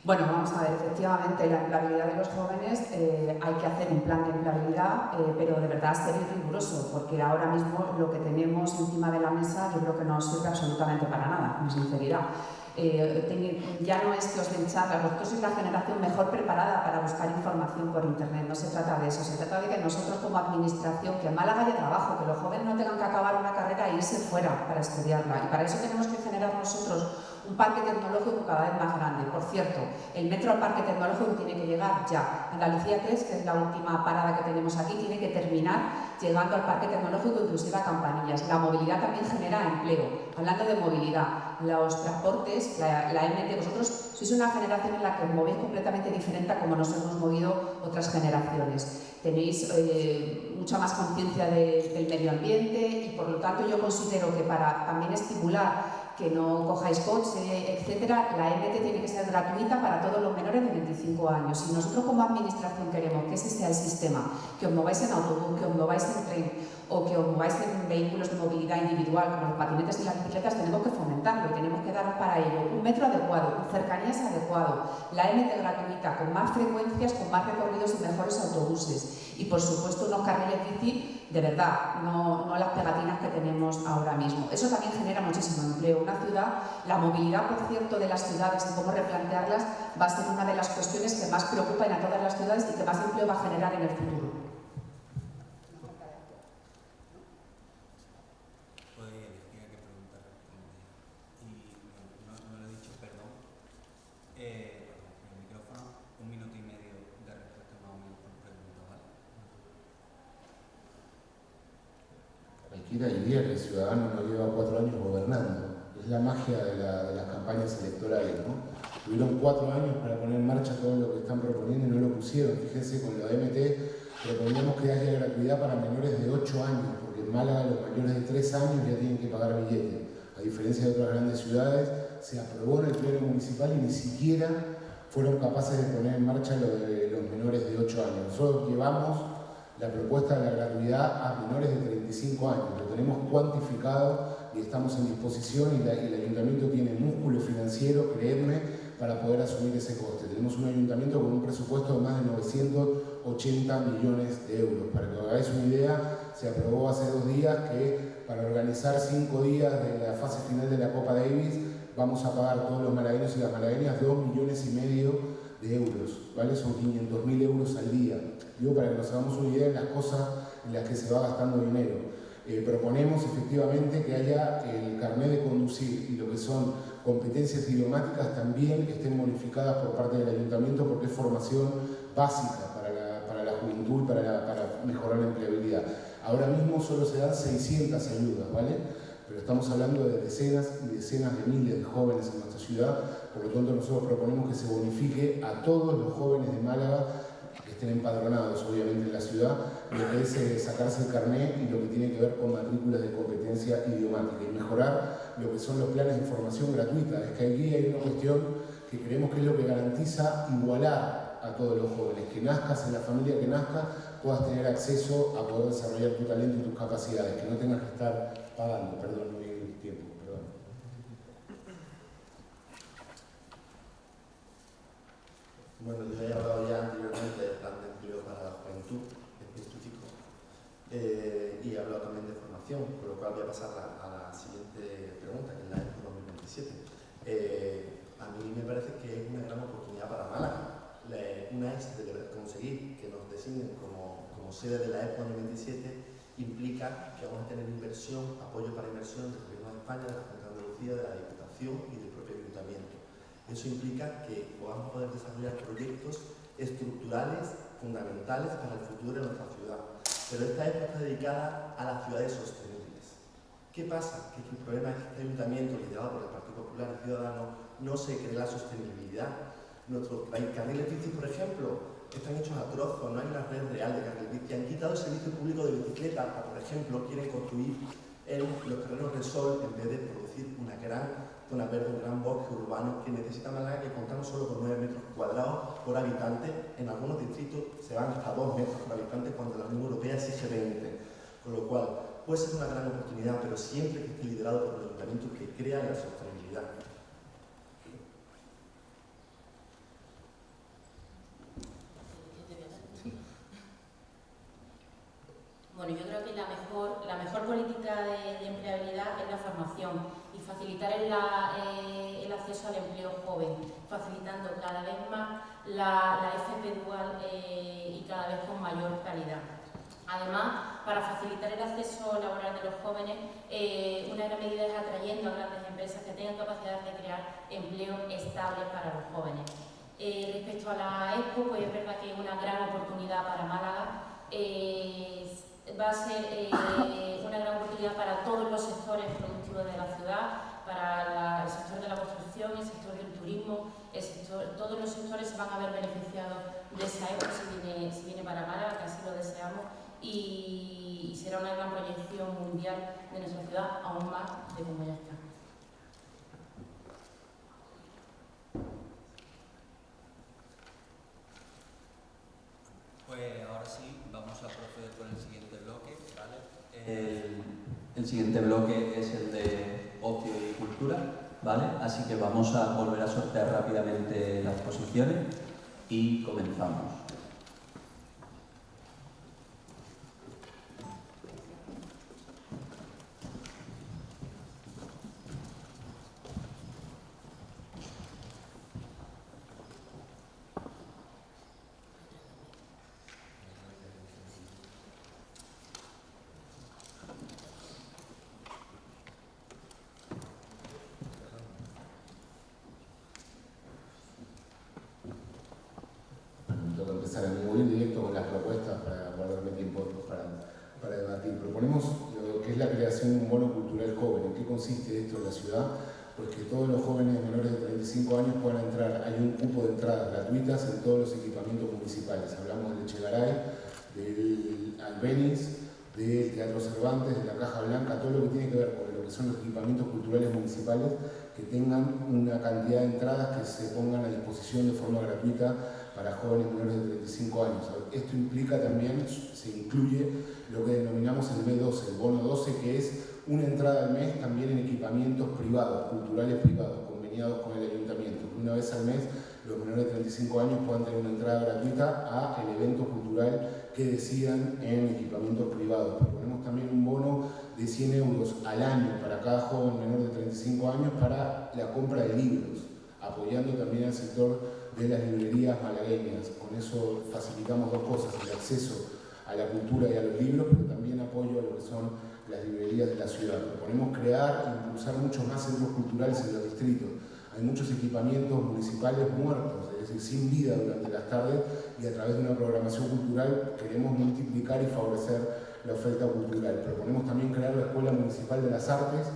Bueno, vamos a ver, efectivamente, la empleabilidad de los jóvenes hay que hacer un plan de empleabilidad, pero de verdad serio y riguroso, porque ahora mismo lo que tenemos encima de la mesa yo creo que no sirve absolutamente para nada, con sinceridad. Ya no es que os den charlas, vosotros sois la generación mejor preparada para buscar información por internet, no se trata de eso, se trata de que nosotros como administración, que en Málaga haya trabajo, que los jóvenes no tengan que acabar una carrera e irse fuera para estudiarla, y para eso tenemos que generar nosotros un parque tecnológico cada vez más grande. Por cierto, el metro al parque tecnológico tiene que llegar ya. Andalucía 3, que es la última parada que tenemos aquí, tiene que terminar llegando al parque tecnológico, inclusive a Campanillas. La movilidad también genera empleo. Hablando de movilidad, los transportes, la MT, vosotros sois una generación en la que os movéis completamente diferente a como nos hemos movido otras generaciones. Tenéis mucha más conciencia del medio ambiente y por lo tanto yo considero que para también estimular que no cojáis coche, etcétera, la MT tiene que ser gratuita para todos los menores de 25 años. Si nosotros como administración queremos que ese sea el sistema, que os mováis en autobús, que os mováis en tren o que os mováis en vehículos de movilidad individual como los patinetes y las bicicletas, tenemos que fomentarlo y tenemos que dar para ello un metro adecuado, un cercanías adecuado, la MT gratuita, con más frecuencias, con más recorridos y mejores autobuses y por supuesto unos carriles bici de verdad, no las pegatinas que tenemos ahora mismo. Eso también genera muchísimo empleo. Una ciudad, la movilidad, por cierto, de las ciudades y cómo replantearlas va a ser una de las cuestiones que más preocupan a todas las ciudades y que más empleo va a generar en el futuro. Pues tenía que preguntar y no lo he dicho, perdón. El micrófono, 1 minuto y medio de respuesta más o menos por pregunta, ¿vale? Cualquiera diría que el ciudadano no lleva 4 años gobernando. Es la magia de las campañas electorales, ¿no? Tuvieron 4 años para poner en marcha todo lo que están proponiendo y no lo pusieron. Fíjense, con la MT proponíamos que haya gratuidad para menores de 8 años, porque en Málaga los mayores de 3 años ya tienen que pagar billete. A diferencia de otras grandes ciudades, se aprobó en el pleno municipal y ni siquiera fueron capaces de poner en marcha lo de los menores de 8 años. Nosotros llevamos la propuesta de la gratuidad a menores de 35 años, lo tenemos cuantificado y estamos en disposición y el ayuntamiento tiene músculo financiero, creedme, para poder asumir ese coste. Tenemos un ayuntamiento con un presupuesto de más de 980 millones de euros. Para que os hagáis una idea, se aprobó hace 2 días que para organizar 5 días de la fase final de la Copa Davis vamos a pagar todos los malagueños y las malagueñas 2,5 millones de euros, ¿vale? Son 500.000 euros al día. Digo, para que nos hagamos una idea de las cosas en las que se va gastando dinero. Proponemos efectivamente que haya el carnet de conducir y lo que son competencias idiomáticas también que estén bonificadas por parte del ayuntamiento porque es formación básica para la juventud y para mejorar la empleabilidad. Ahora mismo solo se dan 600 ayudas, ¿vale? Pero estamos hablando de decenas y decenas de miles de jóvenes en nuestra ciudad, por lo tanto nosotros proponemos que se bonifique a todos los jóvenes de Málaga que estén empadronados obviamente en la ciudad, lo que es sacarse el carnet y lo que tiene que ver con matrículas de competencia idiomática y mejorar lo que son los planes de formación gratuita. Es que aquí hay una cuestión que creemos que es lo que garantiza igualar a todos los jóvenes, que nazcas en la familia que nazcas, puedas tener acceso a poder desarrollar tu talento y tus capacidades, que no tengas que estar pagando, perdón, no vi el tiempo, perdón. Bueno, yo he hablado ya anteriormente del plan de empleo para la juventud específico y he hablado también de formación, con lo cual voy a pasar a la siguiente pregunta, que es la Expo 2027. A mí me parece que es una gran oportunidad para Málaga. Una es de conseguir que nos designen como sede de la Expo 2027 implica que vamos a tener inversión, apoyo para inversión del Gobierno de España, de la Junta de Andalucía, de la Diputación y del propio Ayuntamiento. Eso implica que podamos poder desarrollar proyectos estructurales fundamentales para el futuro de nuestra ciudad. Pero esta expo está dedicada a las ciudades sostenibles. ¿Qué pasa? Que el problema es que este ayuntamiento, liderado por el Partido Popular y Ciudadanos, no se cree la sostenibilidad. Nuestros carriles bici, por ejemplo, están hechos a trozos, no hay una red real de carriles bici. Han quitado el servicio público de bicicleta, o por ejemplo, quieren construir en los terrenos de sol en vez de producir una gran zona verde, un gran bosque urbano que necesita Málaga, que contamos solo con 9 metros cuadrados por habitante. En algunos distritos se van hasta 2 metros por habitante cuando la Unión Europea exige 20. Con lo cual, puede ser una gran oportunidad, pero siempre que esté liderado por los ayuntamientos que crean la sostenibilidad. Bueno, yo creo que la mejor política de empleabilidad es la formación y facilitar el acceso al empleo joven, facilitando cada vez más la FP dual y cada vez con mayor calidad. Además, para facilitar el acceso laboral de los jóvenes, una gran medida es atrayendo a grandes empresas que tengan capacidad de crear empleos estables para los jóvenes. Respecto a la Expo, pues es verdad que es una gran oportunidad para Málaga. Va a ser una gran oportunidad para todos los sectores productivos de la ciudad, para el sector de la construcción, el sector del turismo, todos los sectores se van a ver beneficiados de esa Expo si viene para Málaga, que así lo deseamos, y será una gran proyección mundial de nuestra ciudad, aún más de como ya está. Pues ahora sí, vamos a proceder con el siguiente bloque, ¿vale? El siguiente bloque es el de ocio y cultura, ¿vale? Así que vamos a volver a sortear rápidamente las posiciones y comenzamos. Empezar a muy directo con las propuestas para guardarme tiempo para debatir. Proponemos lo que es la creación de un bono cultural joven. ¿En qué consiste esto en la ciudad? Pues que todos los jóvenes menores de 35 años puedan entrar. Hay un cupo de entradas gratuitas en todos los equipamientos municipales. Hablamos del Echegaray, del Albéniz, del Teatro Cervantes, de la Caja Blanca, todo lo que tiene que ver con lo que son los equipamientos culturales municipales, que tengan una cantidad de entradas que se pongan a disposición de forma gratuita para jóvenes menores de 35 años. Esto implica también, se incluye lo que denominamos el B12, el bono 12, que es una entrada al mes también en equipamientos privados, culturales privados, conveniados con el ayuntamiento. Una vez al mes, los menores de 35 años puedan tener una entrada gratuita a el evento cultural que decidan en equipamientos privados. Proponemos también un bono de 100 euros al año para cada joven menor de 35 años para la compra de libros, apoyando también al sector de las librerías malagueñas. Con eso facilitamos dos cosas: el acceso a la cultura y a los libros, pero también apoyo a lo que son las librerías de la ciudad. Proponemos crear e impulsar muchos más centros culturales en los distritos. Hay muchos equipamientos municipales muertos, es decir, sin vida durante las tardes, y a través de una programación cultural queremos multiplicar y favorecer la oferta cultural. Proponemos también crear la Escuela Municipal de las Artes,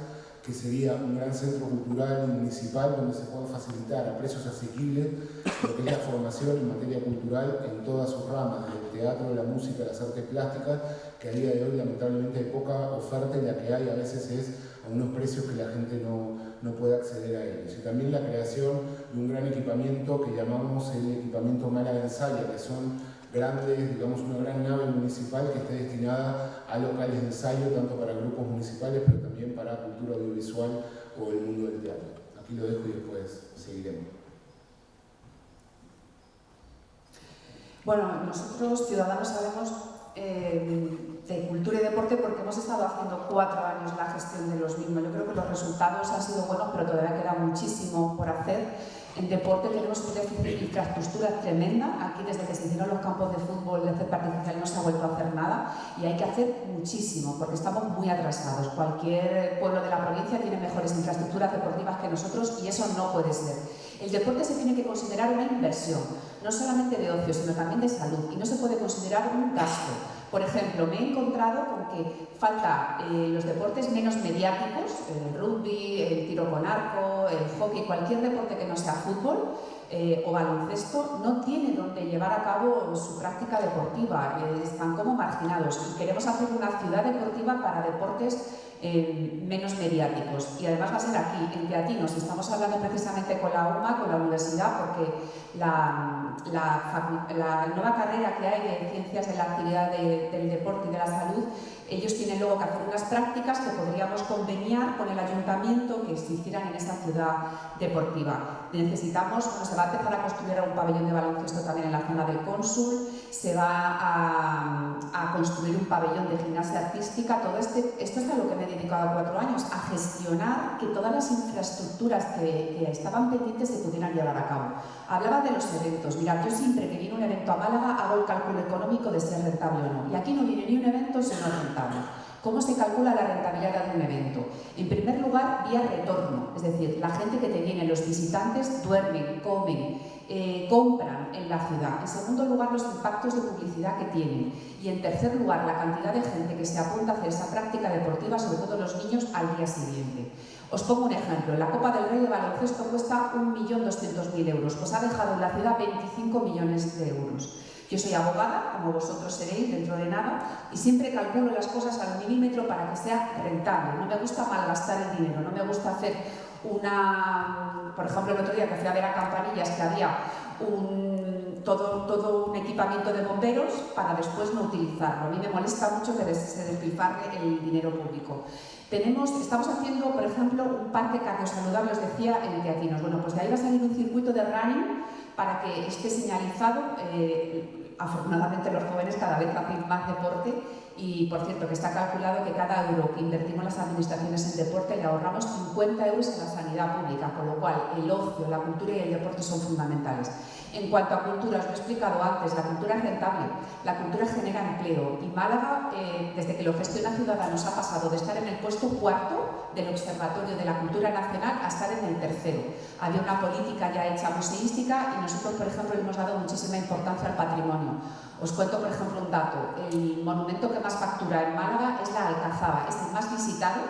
que sería un gran centro cultural municipal donde se pueda facilitar a precios asequibles lo que es la formación en materia cultural en todas sus ramas, desde el teatro, la música, las artes plásticas, que a día de hoy lamentablemente hay poca oferta, y la que hay a veces es a unos precios que la gente no puede acceder a ellos. Y también la creación de un gran equipamiento que llamamos el equipamiento Málaga Ensaya, que son grandes, digamos, una gran nave municipal que esté destinada a locales de ensayo, tanto para grupos municipales, pero también para cultura audiovisual o el mundo del teatro. Aquí lo dejo y después seguiremos. Bueno, nosotros, Ciudadanos, sabemos cultura y deporte porque hemos estado haciendo 4 años la gestión de los mismos. Yo creo que los resultados han sido buenos, pero todavía queda muchísimo por hacer. En deporte tenemos un déficit de infraestructura tremenda. Aquí, desde que se hicieron los campos de fútbol de césped artificial, no se ha vuelto a hacer nada y hay que hacer muchísimo porque estamos muy atrasados. Cualquier pueblo de la provincia tiene mejores infraestructuras deportivas que nosotros y eso no puede ser. El deporte se tiene que considerar una inversión, no solamente de ocio, sino también de salud, y no se puede considerar un gasto. Por ejemplo, me he encontrado con que falta los deportes menos mediáticos, el rugby, el tiro con arco, el hockey, cualquier deporte que no sea fútbol o baloncesto, no tiene donde llevar a cabo su práctica deportiva, están como marginados y queremos hacer una ciudad deportiva para deportes menos mediáticos y además va a ser aquí, en Teatinos. Estamos hablando precisamente con la UMA, con la universidad, porque la nueva carrera que hay de Ciencias de la Actividad del Deporte y de la Salud, ellos tienen luego que hacer unas prácticas que podríamos conveniar con el ayuntamiento que se hicieran en esa ciudad deportiva. Necesitamos, se va a empezar a construir un pabellón de baloncesto también en la zona del Cónsul, se va a construir un pabellón de gimnasia artística. Todo esto es a lo que me he dedicado 4 años, a gestionar que todas las infraestructuras que estaban pendientes se pudieran llevar a cabo. Hablaba de los eventos. Mirad, yo siempre que viene un evento a Málaga hago el cálculo económico de si es rentable o no. Y aquí no viene ni un evento si no es rentable. ¿Cómo se calcula la rentabilidad de un evento? En primer lugar, vía retorno, es decir, la gente que te viene, los visitantes, duermen, comen, compran en la ciudad. En segundo lugar, los impactos de publicidad que tienen. Y en tercer lugar, la cantidad de gente que se apunta a hacer esa práctica deportiva, sobre todo los niños, al día siguiente. Os pongo un ejemplo. La Copa del Rey de baloncesto cuesta 1.200.000 euros. Pues ha dejado en la ciudad 25 millones de euros. Yo soy abogada, como vosotros seréis dentro de nada, y siempre calculo las cosas al milímetro para que sea rentable. No me gusta malgastar el dinero, no me gusta hacer por ejemplo, el otro día que fui a ver a Campanillas, que había todo un equipamiento de bomberos para después no utilizarlo. A mí me molesta mucho que se despilfarre el dinero público. Estamos haciendo, por ejemplo, un parque cardiosaludable, os decía, en Teatinos. Bueno, pues de ahí va a salir un circuito de running para que esté señalizado. Afortunadamente los jóvenes cada vez hacen más deporte y, por cierto, que está calculado que cada euro que invertimos las administraciones en deporte le ahorramos 50 euros en la sanidad pública, con lo cual el ocio, la cultura y el deporte son fundamentales. En cuanto a cultura, os lo he explicado antes, la cultura es rentable, la cultura genera empleo y Málaga, desde que lo gestiona Ciudadanos, ha pasado de estar en el puesto 4 del Observatorio de la Cultura Nacional a estar en el 3º. Había una política ya hecha museística y nosotros, por ejemplo, le hemos dado muchísima importancia al patrimonio. Os cuento, por ejemplo, un dato. El monumento que más factura en Málaga es la Alcazaba, es el más visitado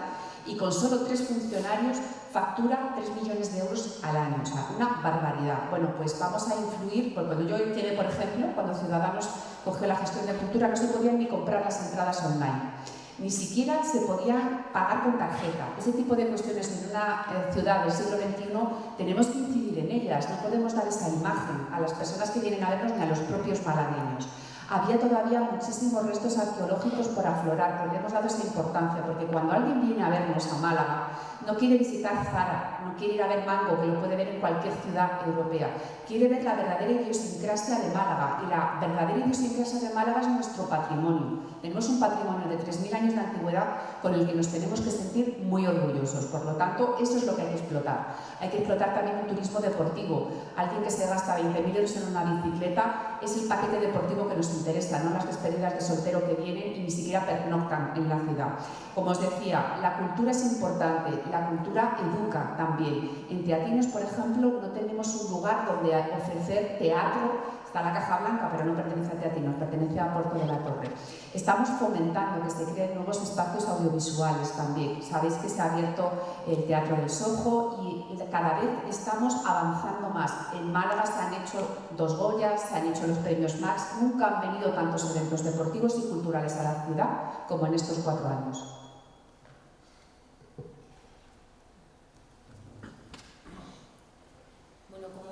y con solo 3 funcionarios factura 3 millones de euros al año, o sea, una barbaridad. Bueno, pues vamos a influir, porque cuando yo llegué, por ejemplo, cuando Ciudadanos cogió la gestión de cultura, no se podían ni comprar las entradas online, ni siquiera se podían pagar con tarjeta. Ese tipo de cuestiones en una ciudad del siglo XXI tenemos que incidir en ellas, no podemos dar esa imagen a las personas que vienen a vernos ni a los propios malagueños. Había todavía muchísimos restos arqueológicos por aflorar, pero le hemos dado esa importancia, porque cuando alguien viene a vernos a Málaga, no quiere visitar Zara, no quiere ir a ver Mango, que lo puede ver en cualquier ciudad europea, quiere ver la verdadera idiosincrasia de Málaga, y la verdadera idiosincrasia de Málaga es nuestro patrimonio. Tenemos un patrimonio de 3.000 años de antigüedad con el que nos tenemos que sentir muy orgullosos. Por lo tanto, eso es lo que hay que explotar. Hay que explotar también un turismo deportivo. Alguien que se gasta 20.000 euros en una bicicleta es el paquete deportivo que nos interesa, no las despedidas de soltero que vienen y ni siquiera pernoctan en la ciudad. Como os decía, la cultura es importante, la cultura educa también. En Teatinos, por ejemplo, no tenemos un lugar donde ofrecer teatro. Está la Caja Blanca, pero no pertenece a Teatinos, pertenece a Puerto de la Torre. Estamos fomentando que se creen nuevos espacios audiovisuales también. Sabéis que se ha abierto el Teatro del Sojo y cada vez estamos avanzando más. En Málaga se han hecho 2 Goyas, se han hecho los premios Max. Nunca han venido tantos eventos deportivos y culturales a la ciudad como en estos 4 años.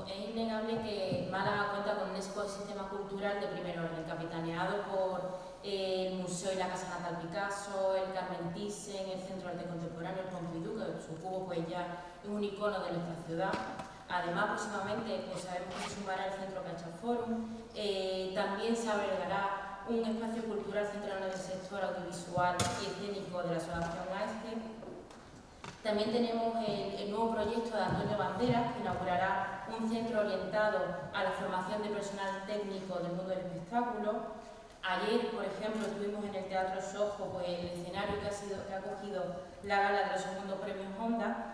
Es innegable que Málaga cuenta con un ecosistema cultural de primer orden, capitaneado por el Museo y la Casa Natal Picasso, el Carmen Thyssen, el Centro de Arte Contemporáneo, el Pompidou, que su cubo pues ya es un icono de nuestra ciudad. Además, próximamente pues sabemos que se sumará el Centro Caixa Forum. También se albergará un espacio cultural centrado en el sector audiovisual y escénico de la Asociación AESGE. También tenemos el nuevo proyecto de Antonio Banderas, que inaugurará un centro orientado a la formación de personal técnico del mundo del espectáculo. Ayer, por ejemplo, estuvimos en el Teatro Soho, pues, el escenario que ha cogido la gala de los segundos premios Honda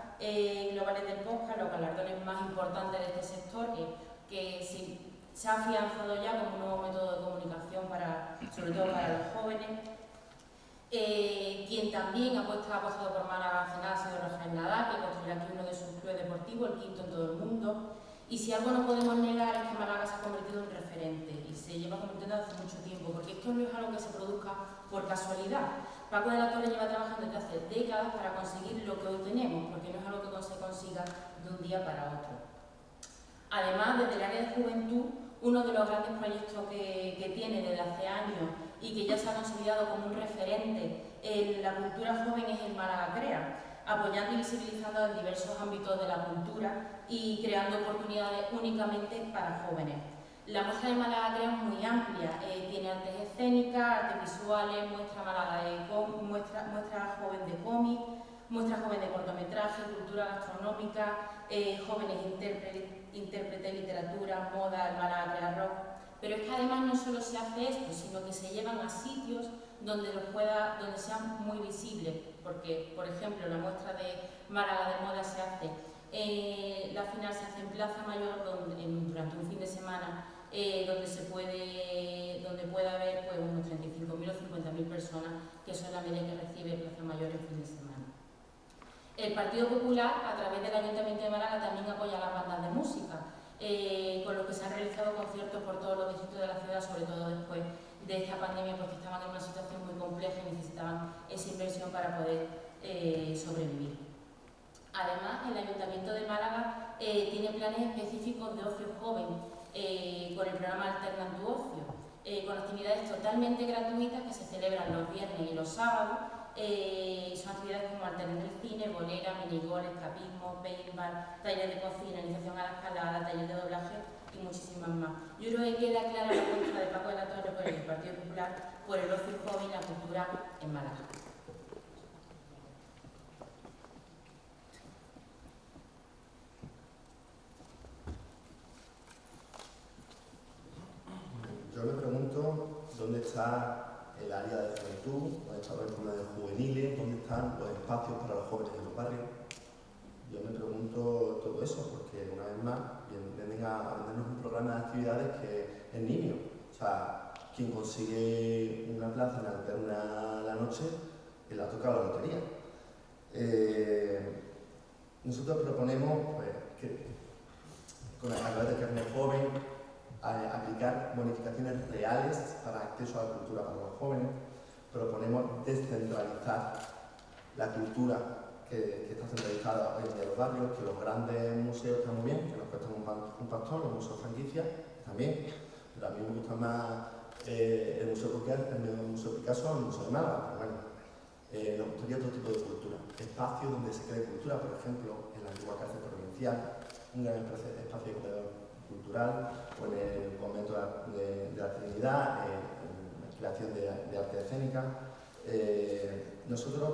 globales del podcast, los galardones más importantes de este sector, que se ha afianzado ya como un nuevo método de comunicación, sobre todo para los jóvenes. Quien también ha apostado por Málaga ha sido Rafael Nadal, que construirá aquí uno de sus clubes deportivos, el quinto en todo el mundo. Y si algo no podemos negar es que Málaga se ha convertido en un referente y se lleva convirtiendo hace mucho tiempo, porque esto no es algo que se produzca por casualidad. Paco de la Torre lleva trabajando desde hace décadas para conseguir lo que hoy tenemos, porque no es algo que se consiga de un día para otro. Además, desde el área de juventud, uno de los grandes proyectos que tiene desde hace años y que ya se ha consolidado como un referente en la cultura joven es el Málaga Crea, apoyando y visibilizando en diversos ámbitos de la cultura y creando oportunidades únicamente para jóvenes. La muestra de Málaga Crea es muy amplia, tiene artes escénicas, artes visuales, muestra joven de cómic, muestra joven de cortometraje, cultura gastronómica, jóvenes intérpretes, literatura, moda, el Málaga Crea Rock. Pero es que además no solo se hace esto, sino que se llevan a sitios donde sean muy visibles, porque, por ejemplo, la muestra de Málaga de moda se hace, la final se hace en Plaza Mayor durante un fin de semana, donde puede haber pues, unos 35.000 o 50.000 personas, que son la media que recibe Plaza Mayor el fin de semana. El Partido Popular, a través del Ayuntamiento de Málaga, también apoya a las bandas de música, con lo que se han realizado conciertos por todos los distritos de la ciudad, sobre todo después de esta pandemia, porque estaban en una situación muy compleja y necesitaban esa inversión para poder sobrevivir. Además, el Ayuntamiento de Málaga tiene planes específicos de ocio joven, con el programa Alterna tu Ocio, con actividades totalmente gratuitas que se celebran los viernes y los sábados. Son actividades como alternar el cine, bolera, minigol, escapismo, paintball, taller de cocina, iniciación a la escalada, taller de doblaje y muchísimas más. Yo creo que queda clara la apuesta de Paco de la Torre por el Partido Popular por el ocio joven y la cultura en Málaga. Yo me pregunto dónde está el área de juventud, dónde están los programas de juveniles, dónde están los espacios para los jóvenes en los barrios. Yo me pregunto todo eso porque una vez más vienen a vendernos un programa de actividades que es nimio. O sea, quien consigue una plaza en Alterna la noche, le ha tocado la lotería. Nosotros proponemos pues, que con a través del carnet joven aplicar bonificaciones reales para acceso a la cultura para los jóvenes. Proponemos descentralizar la cultura que está centralizada hoy en día en los barrios, que los grandes museos están muy bien, que nos cuestan un pastón, los museos franquicias también, pero a mí me gusta más el Museo Picasso o el Museo de Málaga, pero bueno, nos gustaría otro tipo de cultura, espacios donde se cree cultura, por ejemplo, en la antigua cárcel provincial, un gran espacio cultural, o en el convento de la Trinidad, en la creación de arte escénica. Nosotros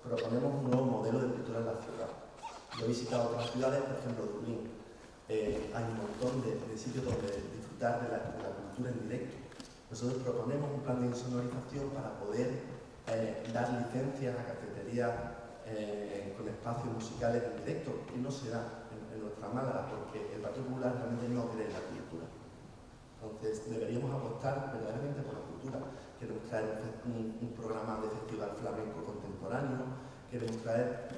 proponemos un nuevo modelo de cultura en la ciudad. Yo he visitado otras ciudades, por ejemplo Dublín. Hay un montón de sitios donde disfrutar de la cultura en directo. Nosotros proponemos un plan de insonorización para poder dar licencias a cafeterías con espacios musicales en directo, que no se da en nuestra Málaga, porque el Partido Popular realmente no cree en la cultura. Entonces deberíamos apostar verdaderamente por la cultura. Queremos traer un programa de festival flamenco contemporáneo, queremos traer,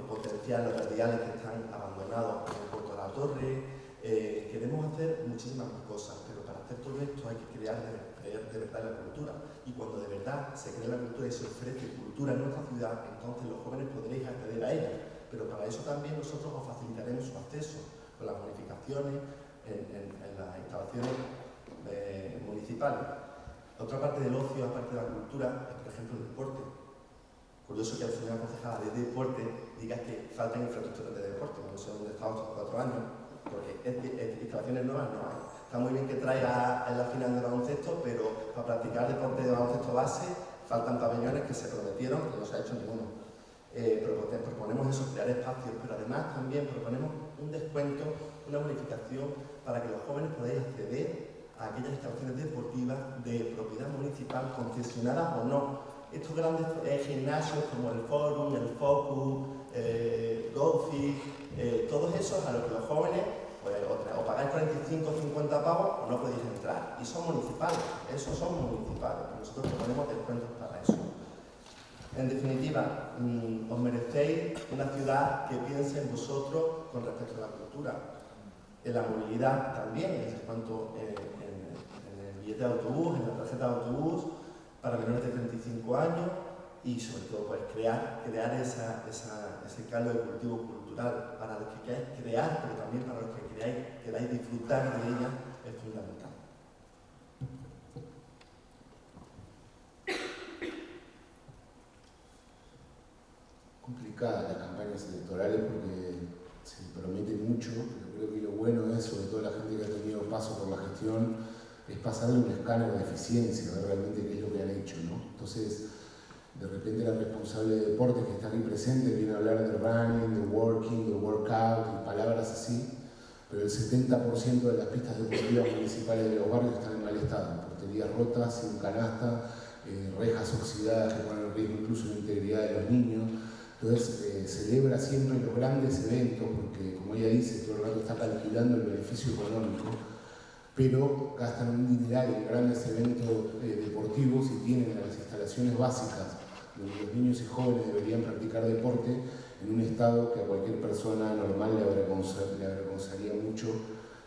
potenciar los radiales que están abandonados en el Puerto de la Torre, queremos hacer muchísimas cosas, pero para hacer todo esto hay que crear de verdad la cultura. Y cuando de verdad se crea la cultura y se ofrece cultura en nuestra ciudad, entonces los jóvenes podréis acceder a ella. Pero para eso también nosotros os facilitaremos su acceso con las bonificaciones en las instalaciones municipales. Otra parte del ocio, aparte de la cultura, es por ejemplo el deporte. Curioso que la señora concejala de deporte diga que faltan infraestructuras de deporte. No sé dónde he estado estos 4 años, porque instalaciones nuevas no hay. está muy bien que traiga en la final de baloncesto, pero para practicar deporte de baloncesto base faltan pabellones que se prometieron, que no se ha hecho ninguno. Proponemos eso, crear espacios, pero además también proponemos un descuento, una bonificación para que los jóvenes podáis acceder a aquellas instalaciones deportivas de propiedad municipal, concesionadas o no. Estos grandes gimnasios como el Forum, el Focus, Golfi, todos esos a los que los jóvenes pues, o pagáis 45 o 50 pavos o no podéis entrar. Y son municipales, esos son municipales. Nosotros proponemos descuentos para eso. En definitiva, os merecéis una ciudad que piense en vosotros con respecto a la cultura. En la movilidad también, en cuanto en el billete de autobús, en la tarjeta de autobús, para menores de 35 años y sobre todo pues, crear ese caldo de cultivo cultural para los que queráis crear, pero también para los que queráis disfrutar de ella, es fundamental. Complicadas las campañas electorales porque se promete mucho, pero creo que lo bueno es, sobre todo la gente que ha tenido paso por la gestión, es pasarle un escáner de eficiencia, ver realmente qué es lo que han hecho, ¿no? Entonces, de repente la responsable de deportes que está aquí presente viene a hablar de running, de working, de workout, y palabras así, pero el 70% de las pistas deportivas municipales de los barrios están en mal estado, porterías rotas, sin canasta, rejas oxidadas que ponen en riesgo incluso la integridad de los niños. Entonces celebra siempre los grandes eventos, porque como ella dice, todo el rato está calculando el beneficio económico, pero gastan un dineral en grandes eventos deportivos y tienen las instalaciones básicas donde los niños y jóvenes deberían practicar deporte en un estado que a cualquier persona normal le avergonzaría mucho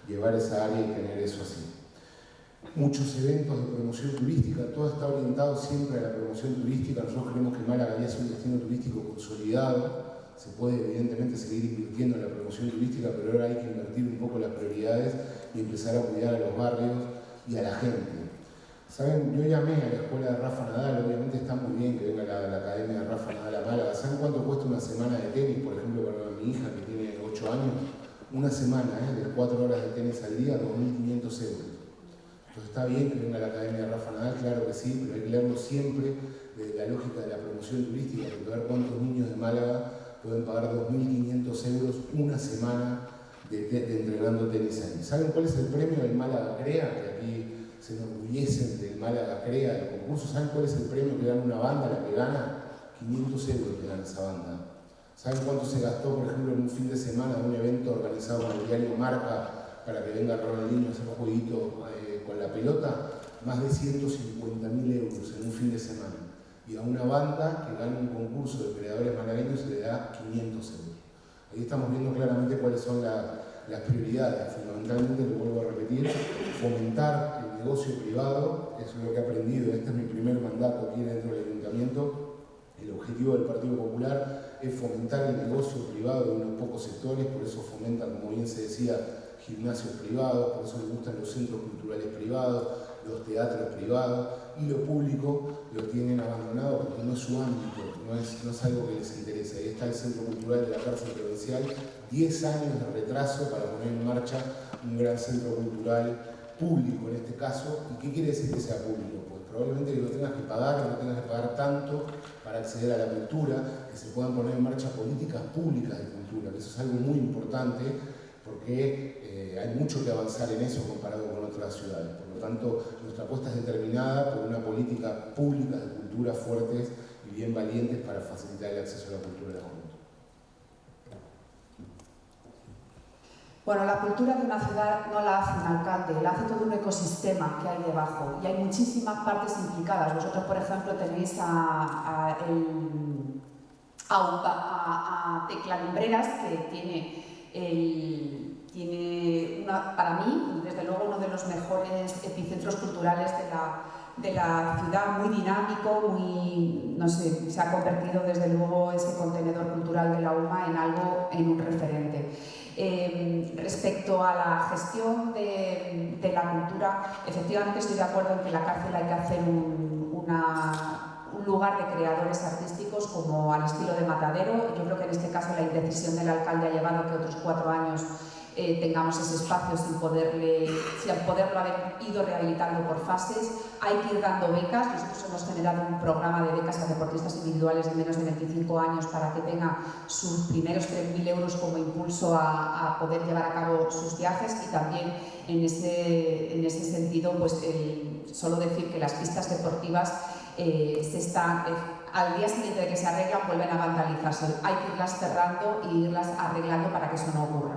llevar esa área y tener eso así. Muchos eventos de promoción turística, todo está orientado siempre a la promoción turística. Nosotros creemos que Málaga ya es un destino turístico consolidado, se puede evidentemente seguir invirtiendo en la promoción turística, pero ahora hay que invertir un poco las prioridades y empezar a cuidar a los barrios y a la gente. ¿Saben? Yo llamé a la escuela de Rafa Nadal, obviamente está muy bien que venga la academia de Rafa Nadal a Málaga. ¿Saben cuánto cuesta una semana de tenis, por ejemplo, para mi hija que tiene 8 años? Una semana, de 4 horas de tenis al día, 2.500 euros. Entonces está bien que venga la academia de Rafa Nadal, claro que sí, pero hay que leerlo siempre desde la lógica de la promoción turística, porque ver cuántos niños de Málaga pueden pagar 2.500 euros una semana de entrenando tenis ahí. ¿Saben cuál es el premio del Málaga Crea? Que aquí se enorgullecen del Málaga Crea, del concurso. ¿Saben cuál es el premio que gana una banda, la que gana? 500 euros que gana esa banda. ¿Saben cuánto se gastó, por ejemplo, en un fin de semana de un evento organizado por el diario Marca para que venga Ronaldinho a hacer un jueguito con la pelota? Más de 150.000 euros en un fin de semana. Y a una banda que gana un concurso de creadores malagueños se le da 500 euros. Ahí estamos viendo claramente cuáles son las prioridades. Fundamentalmente, lo vuelvo a repetir, fomentar el negocio privado. Eso es lo que he aprendido. Este es mi primer mandato aquí dentro del ayuntamiento. El objetivo del Partido Popular es fomentar el negocio privado de unos pocos sectores, por eso fomentan, como bien se decía, gimnasios privados, por eso les gustan los centros culturales privados, los teatros privados, y lo público lo tienen abandonado porque no es su ámbito, no es algo que les interesa. Ahí está el Centro Cultural de la Cárcel Provincial, 10 años de retraso para poner en marcha un gran centro cultural público en este caso. ¿Y qué quiere decir que sea público? Pues probablemente que lo tengas que pagar, o no tengas que pagar tanto para acceder a la cultura, que se puedan poner en marcha políticas públicas de cultura, que eso es algo muy importante porque hay mucho que avanzar en eso comparado con otras ciudades. Por lo tanto, nuestra apuesta es determinada por una política pública de cultura fuertes y bien valientes para facilitar el acceso a la cultura de la juventud. Bueno, la cultura de una ciudad no la hace un alcalde, la hace todo un ecosistema que hay debajo y hay muchísimas partes implicadas. Vosotros, por ejemplo, tenéis a Tecla Lumbreras, que tiene para mí, desde luego, uno de los mejores epicentros culturales de la ciudad, muy dinámico, no sé, se ha convertido desde luego ese contenedor cultural de la UMA en un referente. Respecto a la gestión de la cultura, efectivamente estoy de acuerdo en que la cárcel hay que hacer un lugar de creadores artísticos como al estilo de Matadero. Yo creo que en este caso la indecisión del alcalde ha llevado a que otros 4 años tengamos ese espacio sin poderlo haber ido rehabilitando por fases. Hay que ir dando becas. Nosotros hemos generado un programa de becas a deportistas individuales de menos de 25 años para que tengan sus primeros 3.000 euros como impulso a poder llevar a cabo sus viajes, y también en ese sentido, pues solo decir que las pistas deportivas al día siguiente de que se arreglan vuelven a vandalizarse. Hay que irlas cerrando e irlas arreglando para que eso no ocurra.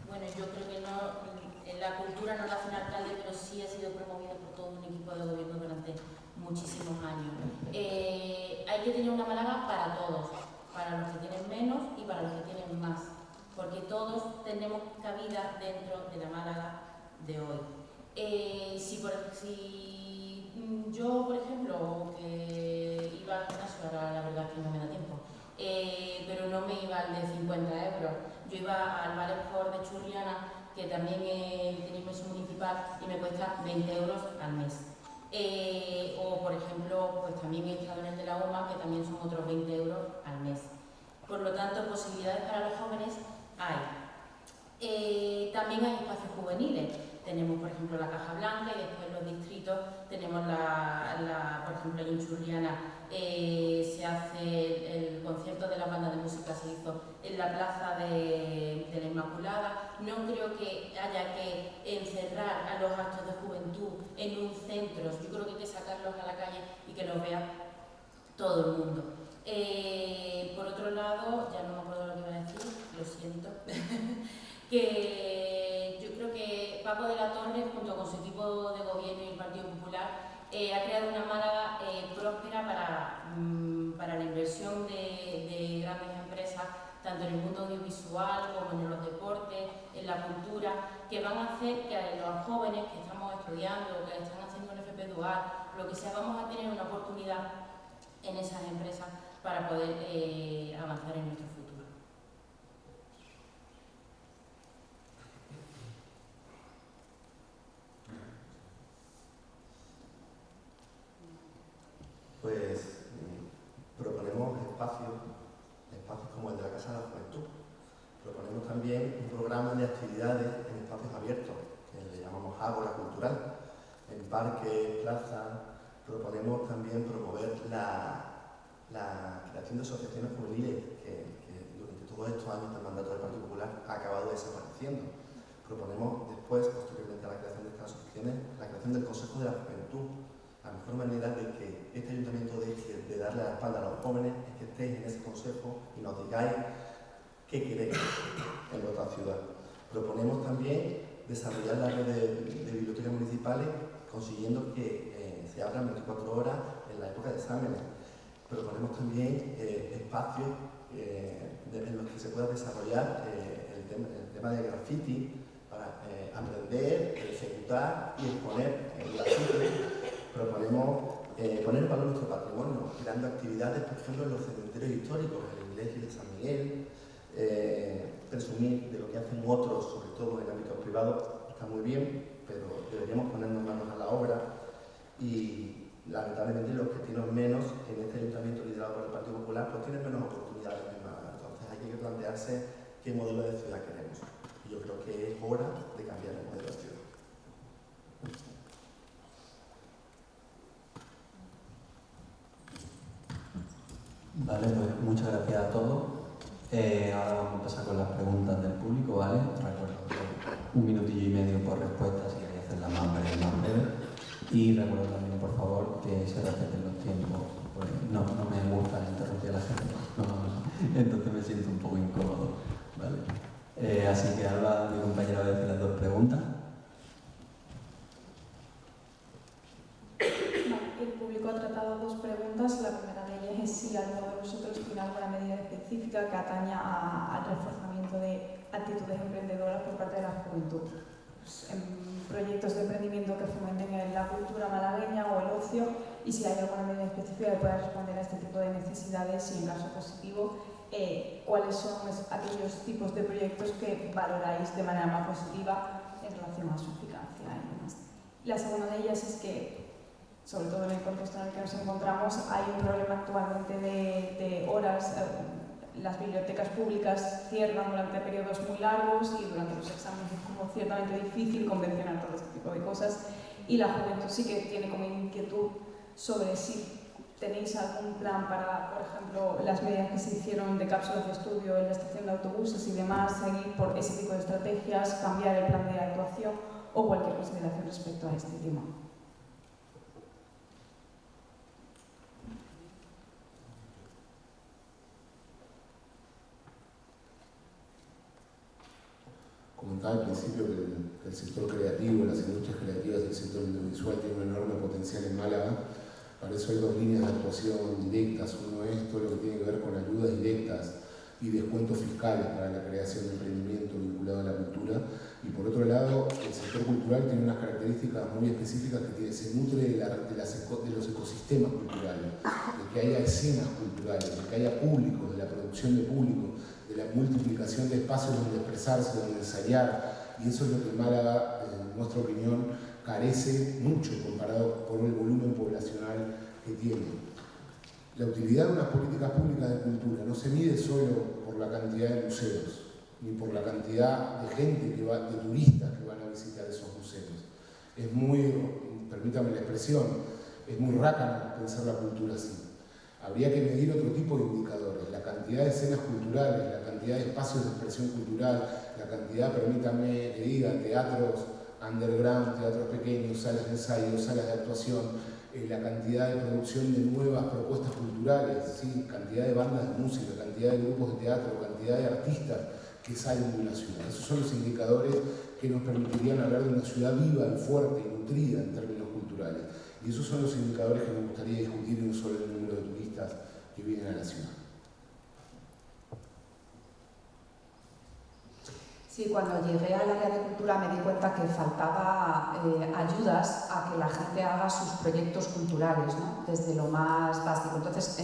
Bueno, yo creo que la cultura no la hace un alcalde, pero sí ha sido promovido por todo un equipo de gobierno durante muchísimos años. Hay que tener una Málaga para todos, para los que tienen menos y para los que tienen más, porque todos tenemos cabida dentro de la Málaga de hoy. Si yo, por ejemplo, que iba al gimnasio, ahora la verdad es que no me da tiempo, pero no me iba al de 50 euros, yo iba al Vale Sport de Churriana, que también tiene inversión municipal, y me cuesta 20 euros al mes. O, por ejemplo, pues también he estado en el de la UMA, que también son otros 20 euros al mes. Por lo tanto, posibilidades para los jóvenes hay. También hay espacios juveniles. Tenemos, por ejemplo, la Caja Blanca, y después los distritos tenemos por ejemplo, en Churriana se hace el concierto de la banda de música, se hizo en la plaza de la Inmaculada. No creo que haya que encerrar a los actos de juventud en un centro. Yo creo que hay que sacarlos a la calle y que los vea todo el mundo. Por otro lado, ya no me acuerdo lo que iba a decir, lo siento, que yo creo que Paco de la Torre, junto con su equipo de gobierno y el Partido Popular, ha creado una Málaga próspera para la inversión de grandes empresas, tanto en el mundo audiovisual como en los deportes, en la cultura, que van a hacer que los jóvenes que estamos estudiando, que están haciendo un FP dual, lo que sea, vamos a tener una oportunidad en esas empresas para poder avanzar en nuestro futuro. Pues proponemos espacios como el de la Casa de la Juventud. Proponemos también un programa de actividades en espacios abiertos, que le llamamos Ágora Cultural, en parques, plazas. Proponemos también promover la creación de asociaciones juveniles, que durante todos estos años del mandato del Partido Popular ha acabado desapareciendo. Proponemos después, posteriormente a la creación de estas asociaciones, la creación del Consejo de la Juventud. La mejor manera de que este ayuntamiento deje de darle la espalda a los jóvenes es que estéis en ese consejo y nos digáis qué queréis en vuestra ciudad. Proponemos también desarrollar la red de bibliotecas municipales, consiguiendo que se abran 24 horas en la época de exámenes. Proponemos también espacios en los que se pueda desarrollar el tema de graffiti para aprender, ejecutar y exponer el graffiti. Proponemos poner en valor nuestro patrimonio, creando actividades, por ejemplo, en los cementerios históricos, en la iglesia de San Miguel. Presumir de lo que hacen otros, sobre todo en el ámbito privado, está muy bien, pero deberíamos ponernos manos a la obra. Y lamentablemente los que tienen menos en este ayuntamiento liderado por el Partido Popular pues tienen menos oportunidades en Málaga. Entonces hay que plantearse qué modelo de ciudad queremos. Y yo creo que es hora de cambiar el modelo de ciudad. Vale, pues muchas gracias a todos. Ahora vamos a pasar con las preguntas del público, ¿vale? Recuerdo que 1 minutillo y medio por respuesta, si queréis hacerla más breve. Y recuerdo también, por favor, que se respeten los tiempos. Pues no me gusta interrumpir a la gente. Entonces me siento un poco incómodo, ¿vale? Así que Alba, mi compañera, va a decir las 2 preguntas. El público ha tratado 2 preguntas. La primera de ellas es si alguno de vosotros tiene alguna medida específica que ataña al reforzamiento de actitudes emprendedoras por parte de la juventud. Pues, proyectos de emprendimiento que fomenten la cultura malagueña o el ocio, y si hay alguna medida específica que pueda responder a este tipo de necesidades, y en caso positivo, cuáles son aquellos tipos de proyectos que valoráis de manera más positiva en relación a su eficacia y demás. La segunda de ellas es que sobre todo en el contexto en el que nos encontramos, hay un problema actualmente de horas. Las bibliotecas públicas cierran durante periodos muy largos y durante los exámenes es como ciertamente difícil convencionar todo este tipo de cosas, y la juventud sí que tiene como inquietud sobre si tenéis algún plan para, por ejemplo, las medidas que se hicieron de cápsulas de estudio en la estación de autobuses y demás, seguir por ese tipo de estrategias, cambiar el plan de actuación o cualquier consideración respecto a este tema. Comentaba al principio que el sector creativo, las industrias creativas del sector audiovisual tienen un enorme potencial en Málaga. Para eso hay dos líneas de actuación directas. Uno es todo lo que tiene que ver con ayudas directas y descuentos fiscales para la creación de emprendimiento vinculado a la cultura. Y por otro lado, el sector cultural tiene unas características muy específicas que se nutre de los ecosistemas culturales, de que haya escenas culturales, de que haya públicos, de la producción de público, de la multiplicación de espacios donde expresarse, donde ensayar, y eso es lo que Málaga, en nuestra opinión, carece mucho comparado con el volumen poblacional que tiene. La utilidad de unas políticas públicas de cultura no se mide solo por la cantidad de museos, ni por la cantidad de gente de turistas que van a visitar esos museos. Es muy, permítame la expresión, es muy rácano pensar la cultura así. Habría que medir otro tipo de indicadores, la cantidad de escenas culturales, la cantidad de espacios de expresión cultural, la cantidad, permítanme que diga, teatros underground, teatros pequeños, salas de ensayo, salas de actuación, la cantidad de producción de nuevas propuestas culturales, ¿sí? Cantidad de bandas de música, cantidad de grupos de teatro, cantidad de artistas que salen de una ciudad. Esos son los indicadores que nos permitirían hablar de una ciudad viva y fuerte y nutrida en términos culturales. Y esos son los indicadores que me gustaría discutir no solo el número de turistas que vienen a la ciudad. Sí, cuando llegué al área de cultura me di cuenta que faltaba ayudas a que la gente haga sus proyectos culturales, ¿no? Desde lo más básico. Entonces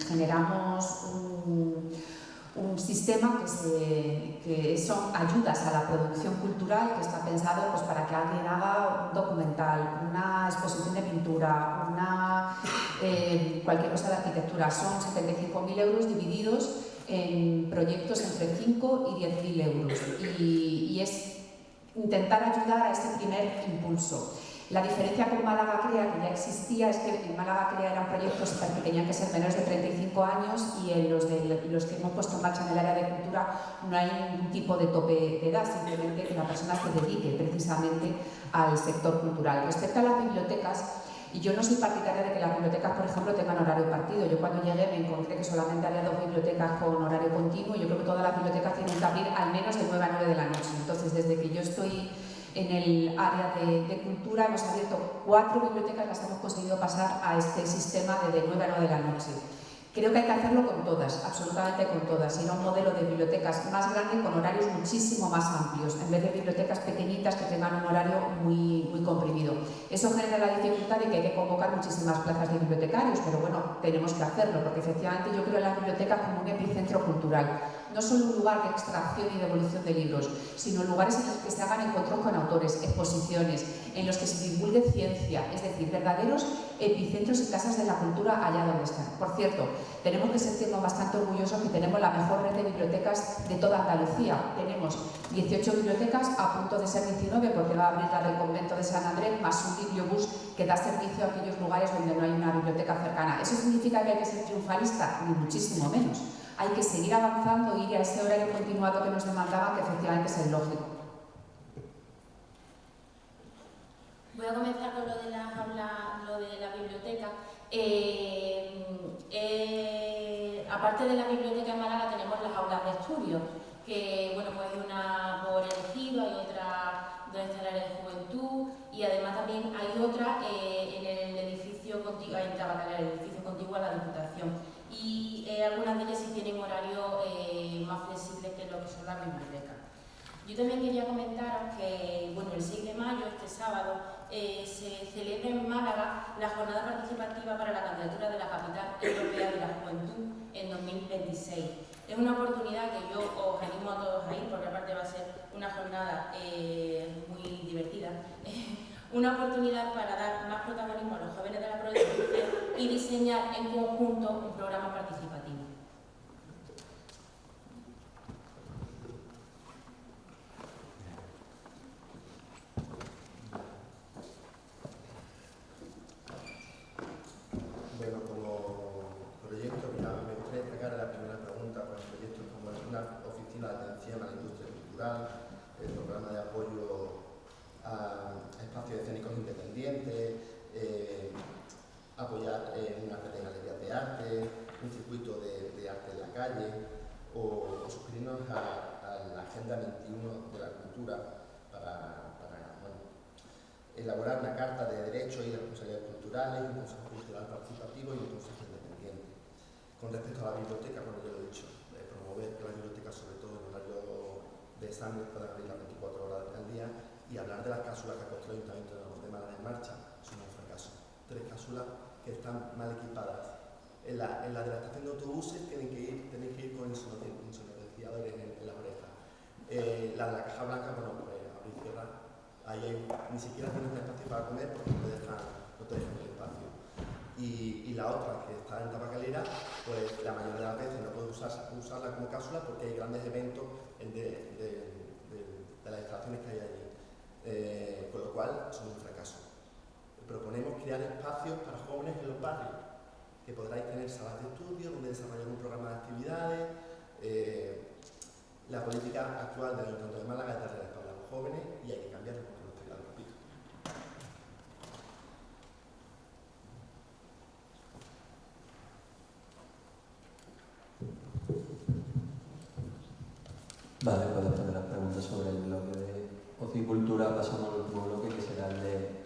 generamos un sistema que son ayudas a la producción cultural, que está pensado pues, para que alguien haga un documental, una exposición de pintura, cualquier cosa de arquitectura. Son 75.000 euros divididos en proyectos entre 5 y 10.000 euros, y es intentar ayudar a este primer impulso. La diferencia con Málaga Crea, que ya existía, es que en Málaga Crea eran proyectos que tenían que ser menores de 35 años y en los que hemos puesto en marcha en el área de cultura no hay ningún tipo de tope de edad, simplemente que la persona se dedique precisamente al sector cultural. Respecto a las bibliotecas, y yo no soy partidaria de que las bibliotecas, por ejemplo, tengan horario partido. Yo cuando llegué me encontré que solamente había 2 bibliotecas con horario continuo, y yo creo que todas las bibliotecas tienen que abrir al menos de 9 a 9 de la noche. Entonces, desde que yo estoy en el área de cultura, hemos abierto 4 bibliotecas, las hemos conseguido pasar a este sistema de 9 a 9 de la noche. Creo que hay que hacerlo con todas, absolutamente con todas, ir a un modelo de bibliotecas más grande con horarios muchísimo más amplios, en vez de bibliotecas pequeñitas que tengan un horario muy comprimido. Eso genera la dificultad de que hay que convocar muchísimas plazas de bibliotecarios, pero bueno, tenemos que hacerlo, porque efectivamente yo creo en las bibliotecas como un epicentro cultural. No solo un lugar de extracción y devolución de libros, sino lugares en los que se hagan encuentros con autores, exposiciones, en los que se divulgue ciencia, es decir, verdaderos epicentros y casas de la cultura allá donde están. Por cierto, tenemos que sentirnos bastante orgullosos que tenemos la mejor red de bibliotecas de toda Andalucía. Tenemos 18 bibliotecas, a punto de ser 19, porque va a abrir la del convento de San Andrés, más un bibliobús que da servicio a aquellos lugares donde no hay una biblioteca cercana. ¿Eso significa que hay que ser triunfalista? Ni muchísimo menos. Hay que seguir avanzando e ir a ese horario continuado que nos demandaban, que efectivamente es el lógico. Voy a comenzar con lo de las aulas, lo de la biblioteca. Aparte de la biblioteca en Málaga tenemos las aulas de estudio, que bueno, pues una por elegido, hay otra donde está el área de juventud, y además también hay otra en el edificio contiguo, en Tabacalera, el edificio contiguo a la Diputación. Y algunas de ellas sí tienen horario más flexible que lo que son las bibliotecas. Yo también quería comentaros que, bueno, el 6 de mayo, este sábado, se celebra en Málaga la jornada participativa para la candidatura de la Capital Europea de la Juventud en 2026. Es una oportunidad que yo os animo a todos a ir, porque aparte va a ser una jornada muy divertida, una oportunidad para dar más protagonismo a los jóvenes de la provincia y diseñar en conjunto un programa participativo. Bueno, como proyecto, mira, me gustaría destacar la primera pregunta con el proyecto como una oficina de atención a la industria cultural, el programa de apoyo a espacios escénicos independientes, apoyar una red de galerías de arte, un circuito de arte en la calle, o suscribirnos a la Agenda 21 de la Cultura para elaborar una carta de derechos y responsabilidades culturales, un consejo cultural participativo y un consejo independiente. Con respecto a la biblioteca, bueno, yo lo he dicho, promover que la biblioteca, sobre todo en horario de exámenes, pueda abrir las 24 horas al día, y hablar de las cápsulas que ha puesto el Ayuntamiento de Málaga en marcha. Es un fracaso. 3 cápsulas que están mal equipadas. En la de la estación de autobuses tenéis que ir con insonorizadores en las orejas. La de la caja blanca, bueno, pues abrir y cerrar. Ahí ni siquiera tienes un espacio para comer porque no te dejan el espacio. Y la otra, que está en Tabacalera, pues la mayoría de las veces no puedes usarla como cápsula porque hay grandes eventos de las instalaciones que hay allí. Con lo cual son un fracaso. Proponemos crear espacios para jóvenes en los barrios, que podráis tener salas de estudio donde desarrollar un programa de actividades. La política actual del Ayuntamiento de Málaga es darle la espalda a los jóvenes y hay que cambiarlo, porque no estoy claro, repito. Vale, pues después de las preguntas sobre el bloque de ocio y cultura pasamos al último bloque, que será el de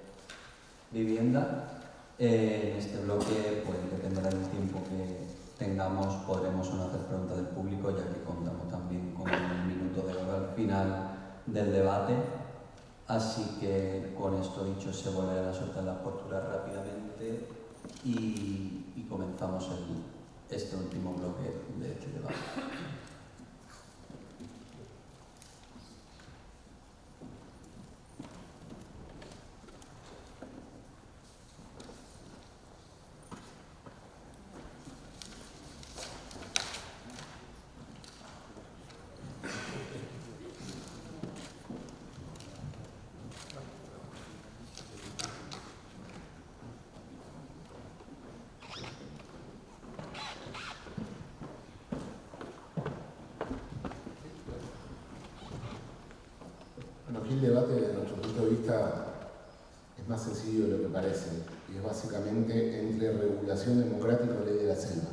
vivienda. En este bloque, pues dependerá del tiempo que tengamos, podremos o no hacer preguntas del público, ya que contamos también con un minuto de hora al final del debate. Así que con esto dicho, se volverán a soltar las posturas rápidamente y comenzamos este último bloque de este debate. Aquí el debate, desde nuestro punto de vista, es más sencillo de lo que parece, y es básicamente entre regulación democrática y ley de la selva.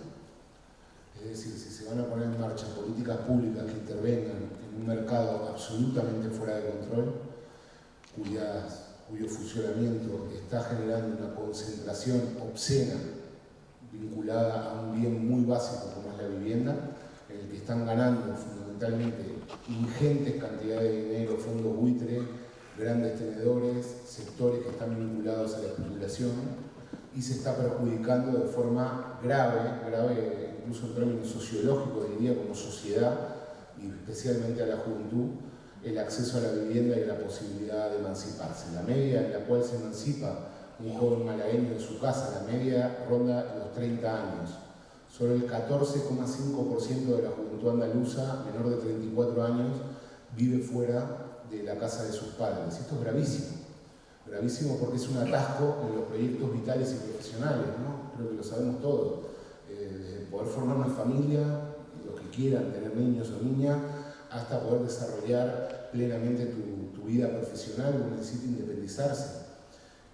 Es decir, si se van a poner en marcha políticas públicas que intervengan en un mercado absolutamente fuera de control, cuyo funcionamiento está generando una concentración obscena vinculada a un bien muy básico como es la vivienda, en el que están ganando fundamentalmente ingentes cantidades de dinero, fondos buitre, grandes tenedores, sectores que están vinculados a la especulación, y se está perjudicando de forma grave, incluso en términos sociológicos, diría, como sociedad, y especialmente a la juventud, el acceso a la vivienda y la posibilidad de emanciparse. La media en la cual se emancipa un joven malagueño en su casa, la media ronda los 30 años. Solo el 14,5% de la juventud andaluza, menor de 34 años, vive fuera de la casa de sus padres. Esto es gravísimo porque es un atasco en los proyectos vitales y profesionales, ¿no? Creo que lo sabemos todos. Poder formar una familia, los que quieran tener niños o niñas, hasta poder desarrollar plenamente tu vida profesional, uno necesita independizarse.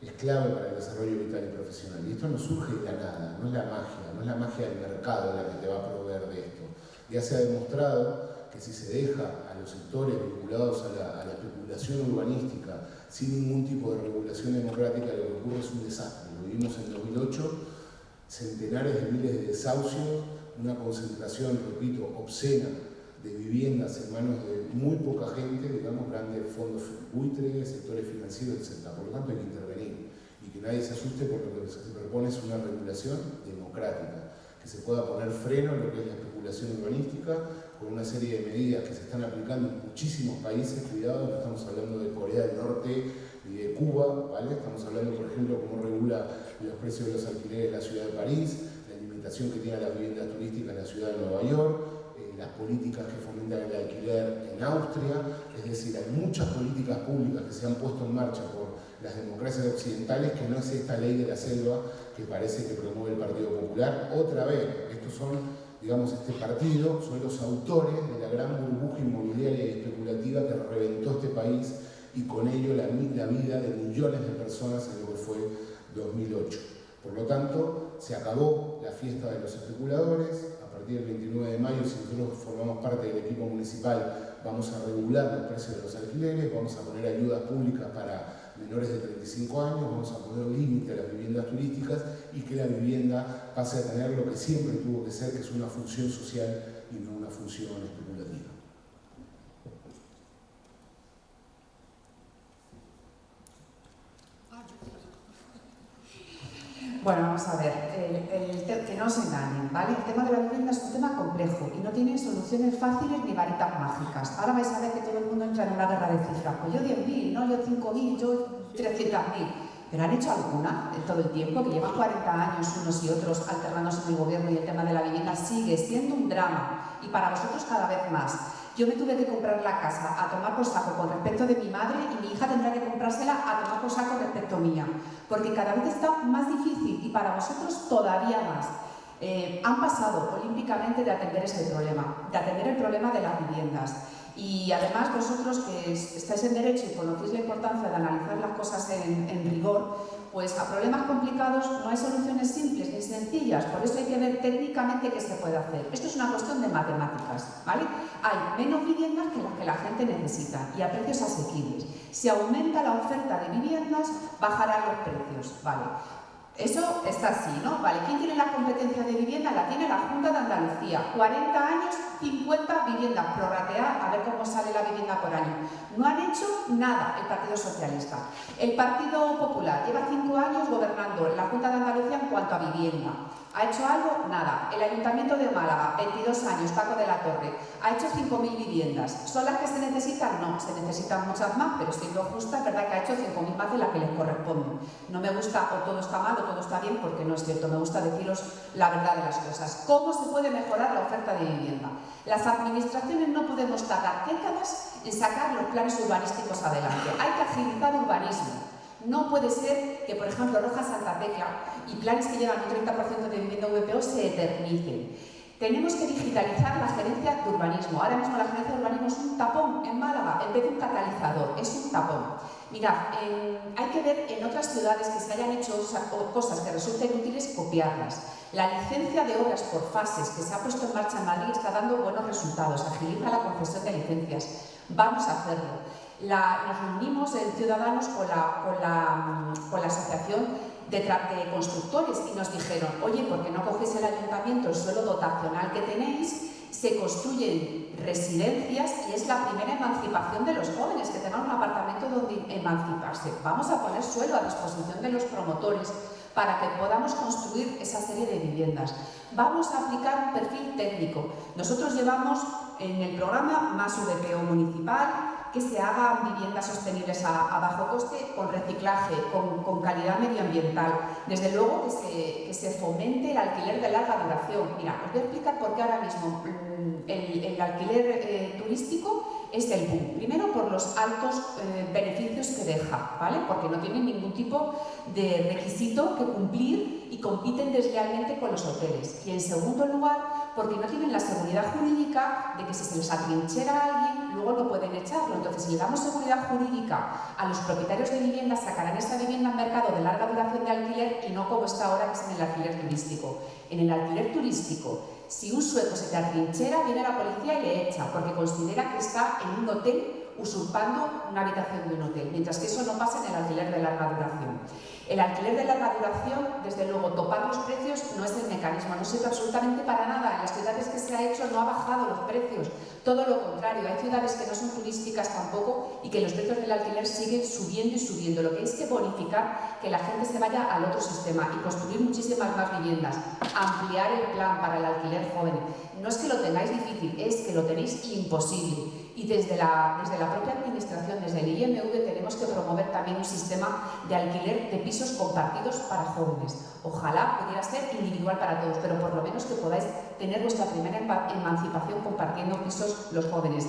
Es clave para el desarrollo vital y profesional. Y esto no surge de la nada, no es la magia del mercado la que te va a proveer de esto. Ya se ha demostrado que si se deja a los sectores vinculados a la especulación urbanística sin ningún tipo de regulación democrática, lo que ocurre es un desastre. Lo vimos en 2008, centenares de miles de desahucios, una concentración, repito, obscena de viviendas en manos de muy poca gente, digamos, grandes fondos buitres, sectores financieros, etc. Por lo tanto, hay que intervenir y que nadie se asuste porque lo que se propone es una regulación democrática, que se pueda poner freno en lo que es la especulación urbanística con una serie de medidas que se están aplicando en muchísimos países. Cuidado, no estamos hablando de Corea del Norte de Cuba, ¿vale? Estamos hablando, por ejemplo, cómo regula los precios de los alquileres en la ciudad de París, la limitación que tiene las viviendas turísticas en la ciudad de Nueva York, las políticas que fomentan el alquiler en Austria. Es decir, hay muchas políticas públicas que se han puesto en marcha por las democracias occidentales, que no es esta ley de la selva que parece que promueve el Partido Popular. Otra vez, estos son, digamos, este partido son los autores de la gran burbuja inmobiliaria y especulativa que reventó este país y con ello la vida de millones de personas en lo que fue 2008. Por lo tanto, se acabó la fiesta de los especuladores. A partir del 29 de mayo, si nosotros formamos parte del equipo municipal, vamos a regular los precios de los alquileres, vamos a poner ayudas públicas para menores de 35 años, vamos a poner límite a las viviendas turísticas y que la vivienda pase a tener lo que siempre tuvo que ser, que es una función social y no una función especulativa. Bueno, vamos a ver, que no os engañen, ¿vale? El tema de la vivienda es un tema complejo y no tiene soluciones fáciles ni varitas mágicas. Ahora vais a ver que todo el mundo entra en una guerra de cifras. Pues yo 10.000, no, yo 5.000, yo 300.000. Pero han hecho alguna en todo el tiempo, que llevan 40 años unos y otros alternándose en el gobierno, y el tema de la vivienda sigue siendo un drama, y para vosotros cada vez más. Yo me tuve que comprar la casa a tomar por saco con respecto de mi madre, y mi hija tendrá que comprársela a tomar por saco respecto mía, porque cada vez está más difícil y para vosotros todavía más. Han pasado olímpicamente de atender ese problema, de atender el problema de las viviendas. Y además vosotros que estáis en Derecho y conocéis la importancia de analizar las cosas en rigor, pues a problemas complicados no hay soluciones simples ni sencillas, por eso hay que ver técnicamente qué se puede hacer. Esto es una cuestión de matemáticas, ¿vale? Hay menos viviendas que las que la gente necesita y a precios asequibles. Si aumenta la oferta de viviendas, bajarán los precios, ¿vale? Eso está así, ¿no? Vale, ¿quién tiene la competencia de vivienda? La tiene la Junta de Andalucía. 40 años, 50 viviendas, prorratear, a ver cómo sale la vivienda por año. No han hecho nada el Partido Socialista. El Partido Popular lleva 5 años gobernando la Junta de Andalucía en cuanto a vivienda. ¿Ha hecho algo? Nada. El Ayuntamiento de Málaga, 22 años, Paco de la Torre, ha hecho 5.000 viviendas. ¿Son las que se necesitan? No, se necesitan muchas más, pero siendo justa, es verdad que ha hecho 5.000 más de las que les corresponden. No me gusta o todo está mal o todo está bien, porque no es cierto, me gusta deciros la verdad de las cosas. ¿Cómo se puede mejorar la oferta de vivienda? Las administraciones no podemos tardar décadas en sacar los planes urbanísticos adelante. Hay que agilizar urbanismo. No puede ser que, por ejemplo, Roja Santa Tecla y planes que llevan un 30% de vivienda VPO se eternicen. Tenemos que digitalizar la gerencia de urbanismo. Ahora mismo la gerencia de urbanismo es un tapón en Málaga, en vez de un catalizador, es un tapón. Mirad, hay que ver en otras ciudades que se hayan hecho cosas que resulten útiles, copiarlas. La licencia de obras por fases que se ha puesto en marcha en Madrid está dando buenos resultados, agiliza la concesión de licencias. Vamos a hacerlo. Nos reunimos en Ciudadanos con la Asociación de Constructores y nos dijeron, oye, ¿por qué no cogéis el ayuntamiento, el suelo dotacional que tenéis? Se construyen residencias y es la primera emancipación de los jóvenes, que tengan un apartamento donde emanciparse. Vamos a poner suelo a disposición de los promotores para que podamos construir esa serie de viviendas. Vamos a aplicar un perfil técnico. Nosotros llevamos en el programa Más VPO municipal, que se hagan viviendas sostenibles a bajo coste, con reciclaje, con calidad medioambiental. Desde luego que se fomente el alquiler de larga duración. Mira, os voy a explicar por qué ahora mismo el alquiler turístico es el boom. Primero, por los altos beneficios que deja, ¿vale? Porque no tienen ningún tipo de requisito que cumplir y compiten deslealmente con los hoteles. Y en segundo lugar, porque no tienen la seguridad jurídica de que si se les atrinchera a alguien, luego no pueden echarlo. Entonces, si le damos seguridad jurídica a los propietarios de viviendas, sacarán esa vivienda al mercado de larga duración de alquiler y no como está ahora, que es en el alquiler turístico. En el alquiler turístico, si un sueco se te atrinchera, viene la policía y le echa, porque considera que está en un hotel usurpando una habitación de un hotel, mientras que eso no pasa en el alquiler de larga duración. El alquiler de larga duración, desde luego, topar los precios no es el mecanismo, no sirve absolutamente para nada. En las ciudades que se ha hecho no ha bajado los precios, todo lo contrario. Hay ciudades que no son turísticas tampoco y que los precios del alquiler siguen subiendo y subiendo. Lo que hay es que bonificar, que la gente se vaya al otro sistema y construir muchísimas más viviendas, ampliar el plan para el alquiler joven. No es que lo tengáis difícil, es que lo tenéis imposible. Y desde la propia administración, desde el IMV, tenemos que promover también un sistema de alquiler de pisos compartidos para jóvenes. Ojalá pudiera ser individual para todos, pero por lo menos que podáis tener vuestra primera emancipación compartiendo pisos los jóvenes.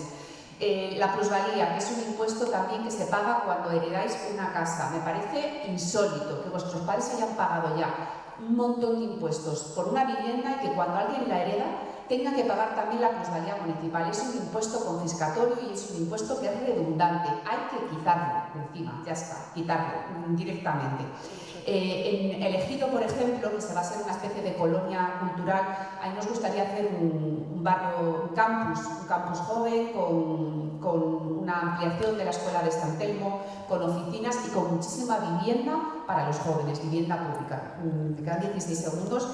La plusvalía, que es un impuesto también que se paga cuando heredáis una casa. Me parece insólito que vuestros padres hayan pagado ya un montón de impuestos por una vivienda y que cuando alguien la hereda tenga que pagar también la plusvalía municipal. Es un impuesto confiscatorio y es un impuesto que es redundante. Hay que quitarlo de encima, ya está, quitarlo directamente. En El Ejido, por ejemplo, que se va a ser una especie de colonia cultural, ahí nos gustaría hacer un barrio, un campus joven con una ampliación de la escuela de San Telmo, con oficinas y con muchísima vivienda para los jóvenes, vivienda pública. Me quedan 16 segundos.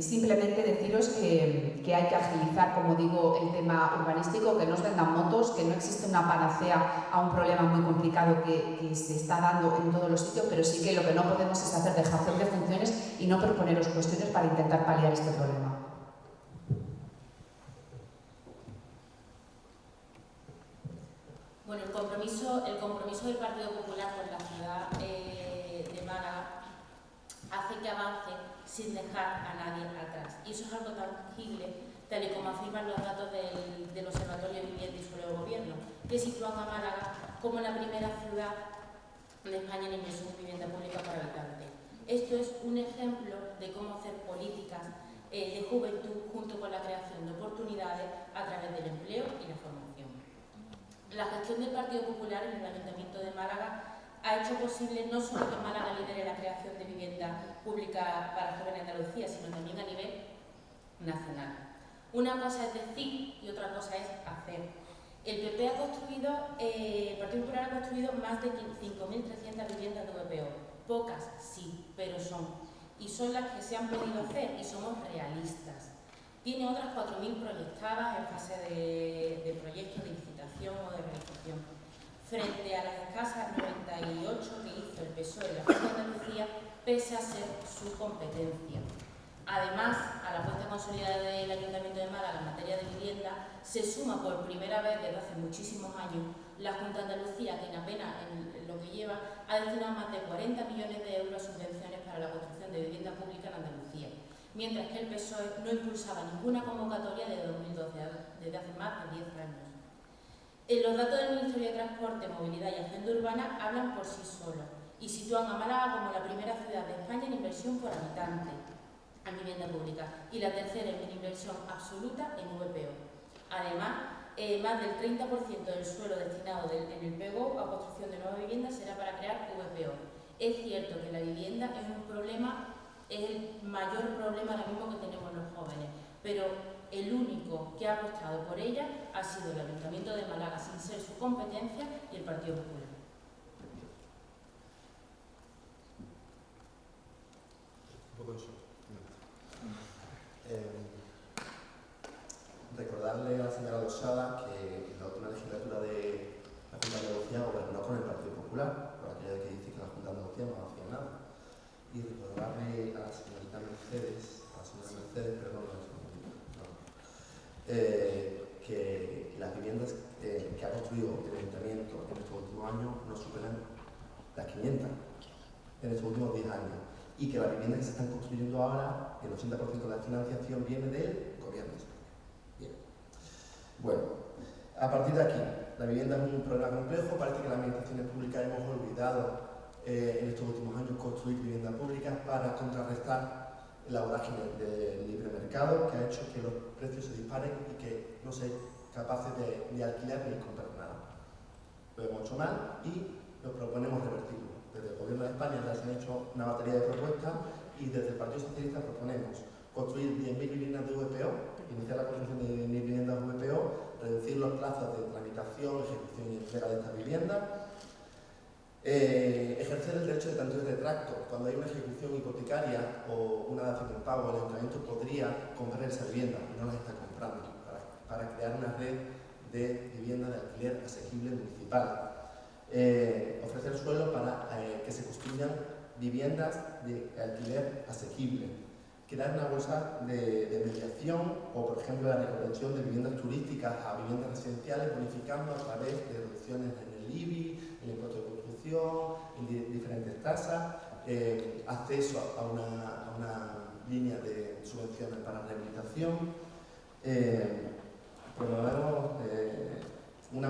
Simplemente deciros que hay que agilizar, como digo, el tema urbanístico, que no os vendan motos, que no existe una panacea a un problema muy complicado que se está dando en todos los sitios, pero sí que lo que no podemos es hacer dejación de funciones y no proponeros cuestiones para intentar paliar este problema. Bueno, el compromiso del Partido Popular con la ciudad de Málaga hace que avance sin dejar a nadie atrás. Y eso es algo tangible, tal y como afirman los datos del Observatorio de Vivienda y Suelo del Gobierno, que sitúan a Málaga como la primera ciudad de España en inversión en vivienda pública por habitante. Esto es un ejemplo de cómo hacer políticas de juventud junto con la creación de oportunidades a través del empleo y la formación. La gestión del Partido Popular en el Ayuntamiento de Málaga ha hecho posible no solo que Málaga lidere la creación de vivienda pública para jóvenes de Andalucía, sino también a nivel nacional. Una cosa es decir y otra cosa es hacer. El PP ha construido, el Partido Popular ha construido más de 5.300 viviendas de VPO. Pocas, sí, pero son. Y son las que se han podido hacer y somos realistas. Tiene otras 4.000 proyectadas en fase de proyectos de licitación o de realización. Frente a las escasas 98 que hizo el PSOE en la Junta de Andalucía, pese a ser su competencia. Además, a la apuesta consolidada del Ayuntamiento de Málaga en materia de vivienda, se suma por primera vez desde hace muchísimos años la Junta de Andalucía, que en apenas en lo que lleva ha destinado más de 40 millones de euros a subvenciones para la construcción de vivienda pública en Andalucía, mientras que el PSOE no impulsaba ninguna convocatoria desde 2012, desde hace más de 10 años. Los datos del Ministerio de Transporte, Movilidad y Agenda Urbana hablan por sí solos y sitúan a Málaga como la primera ciudad de España en inversión por habitante en vivienda pública y la tercera en inversión absoluta en VPO. Además, más del 30% del suelo destinado en el PGO a construcción de nuevas viviendas será para crear VPO. Es cierto que la vivienda es un problema, es el mayor problema ahora mismo que tenemos los jóvenes, pero el único que ha apostado por ella ha sido el Ayuntamiento de Málaga, sin ser su competencia, y el Partido Popular. Un poco eso. Recordarle a la señora Losada que en la última legislatura de la Junta de Andalucía gobernó con el Partido Popular, por aquella que dice que la Junta de Andalucía no hacía nada. Y recordarle a la señorita Mercedes, que las viviendas que ha construido el Ayuntamiento en estos últimos años no superan las 500 en estos últimos 10 años. Y que las viviendas que se están construyendo ahora, el 80% de la financiación viene del gobierno. Bien. Bueno, a partir de aquí, la vivienda es un problema complejo. Parece que las administraciones públicas hemos olvidado en estos últimos años construir viviendas públicas para contrarrestar la vorágine del libre mercado, que ha hecho que los precios se disparen y que no sean capaces de alquilar ni comprar nada. Lo hemos hecho mal y lo proponemos revertirlo. Desde el Gobierno de España ya se han hecho una batería de propuestas y desde el Partido Socialista proponemos construir 10.000 viviendas de VPO, iniciar la construcción de 10.000 viviendas de VPO, reducir los plazos de tramitación, ejecución y entrega de estas viviendas, ejercer el derecho de tanteo y retracto. Cuando hay una ejecución hipotecaria o una dación en pago, el Ayuntamiento podría comprar esa vivienda y no las está comprando para crear una red de vivienda de alquiler asequible municipal. Ofrecer suelo para que se construyan viviendas de alquiler asequible. crear una bolsa de mediación o, por ejemplo, la reconversión de viviendas turísticas a viviendas residenciales, bonificando a través de reducciones en el IBI, en el impuesto de construcción, en diferentes tasas, acceso a una línea de subvenciones para rehabilitación. Proponemos una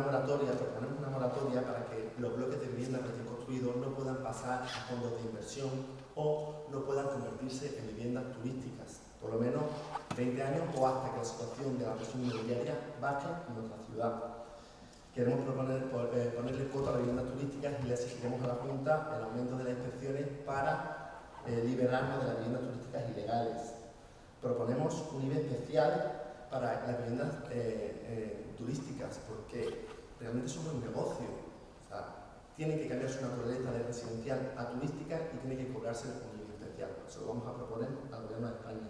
moratoria para que los bloques de viviendas recién construidos no puedan pasar a fondos de inversión o no puedan convertirse en viviendas turísticas, por lo menos 20 años o hasta que la situación de la presión inmobiliaria baje en nuestra ciudad. Queremos ponerle cuota a las viviendas turísticas y le exigiremos a la Junta el aumento de las inspecciones para liberarnos de las viviendas turísticas ilegales. Proponemos un IBI especial para las viviendas turísticas, porque realmente son un negocio. O sea, tiene que cambiar su naturaleza de residencial a turística y tiene que cobrarse un IBI especial. Se lo vamos a proponer al Gobierno de España.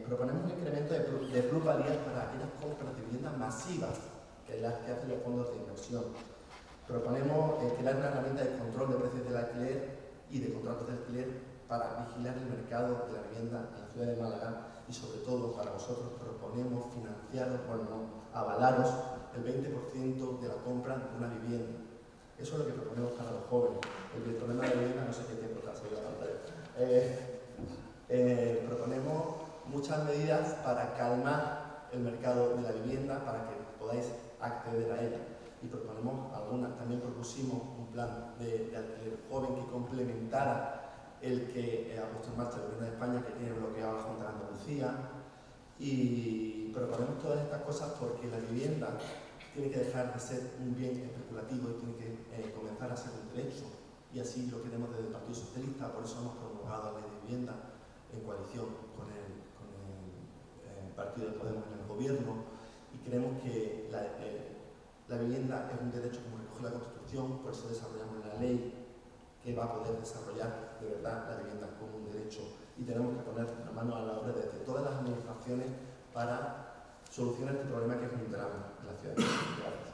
Proponemos un incremento de plusvalías para aquellas compras de viviendas masivas, que es las que hacen los fondos de inversión. Proponemos crear una herramienta de control de precios del alquiler y de contratos de alquiler para vigilar el mercado de la vivienda en la ciudad de Málaga. Y sobre todo, para vosotros proponemos financiaros, avalaros el 20% de la compra de una vivienda. Eso es lo que proponemos para los jóvenes. El problema de la vivienda, no sé qué tiempo está saliendo la pantalla. Proponemos muchas medidas para calmar el mercado de la vivienda, para que podáis acceder a ella. Y proponemos algunas. También propusimos un plan de alquiler joven que complementara el que ha puesto en marcha el Gobierno de España, que tiene bloqueado la Junta de Andalucía. Y proponemos todas estas cosas porque la vivienda tiene que dejar de ser un bien especulativo y tiene que comenzar a ser un derecho. Y así lo queremos desde el Partido Socialista, por eso hemos promulgado la ley de vivienda en coalición con el Partido de Podemos en el Gobierno, y creemos que la vivienda es un derecho como recoge la Constitución, por eso desarrollamos la ley que va a poder desarrollar de verdad la vivienda como un derecho, y tenemos que poner la mano a la obra desde todas las administraciones para solucionar este problema que es un drama en la ciudad de Málaga. Gracias.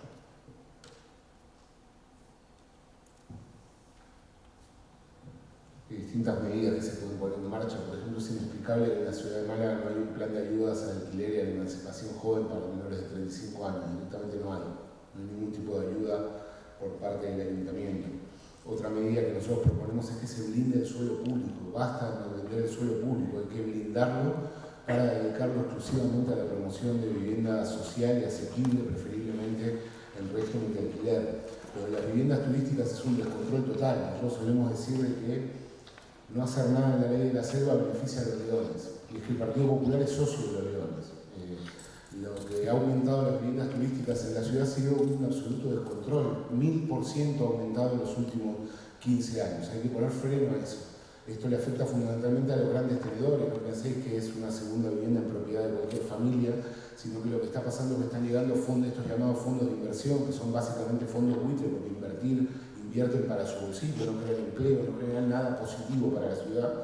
Distintas medidas que se pueden poner en marcha. Por ejemplo, es inexplicable que en la ciudad de Málaga no hay un plan de ayudas al alquiler y a la emancipación joven para menores de 35 años. Directamente no hay ningún tipo de ayuda por parte del ayuntamiento. Otra medida que nosotros proponemos es que se blinde el suelo público. Basta de vender el suelo público, hay que blindarlo para dedicarlo exclusivamente a la promoción de vivienda social y asequible, preferiblemente en régimen de alquiler. Pero de las viviendas turísticas es un descontrol total. Nosotros solemos decir que no hacer nada en la ley de la selva beneficia a los leones. Y es que el Partido Popular es socio de los leones. Lo que ha aumentado las viviendas turísticas en la ciudad ha sido un absoluto descontrol. 1000% ha aumentado en los últimos 15 años. Hay que poner freno a eso. Esto le afecta fundamentalmente a los grandes tenedores. No penséis que es una segunda vivienda en propiedad de cualquier familia, sino que lo que está pasando es que están llegando fondos, estos llamados fondos de inversión, que son básicamente fondos buitre, porque invierten para su bolsillo, no crean empleo, no crean nada positivo para la ciudad,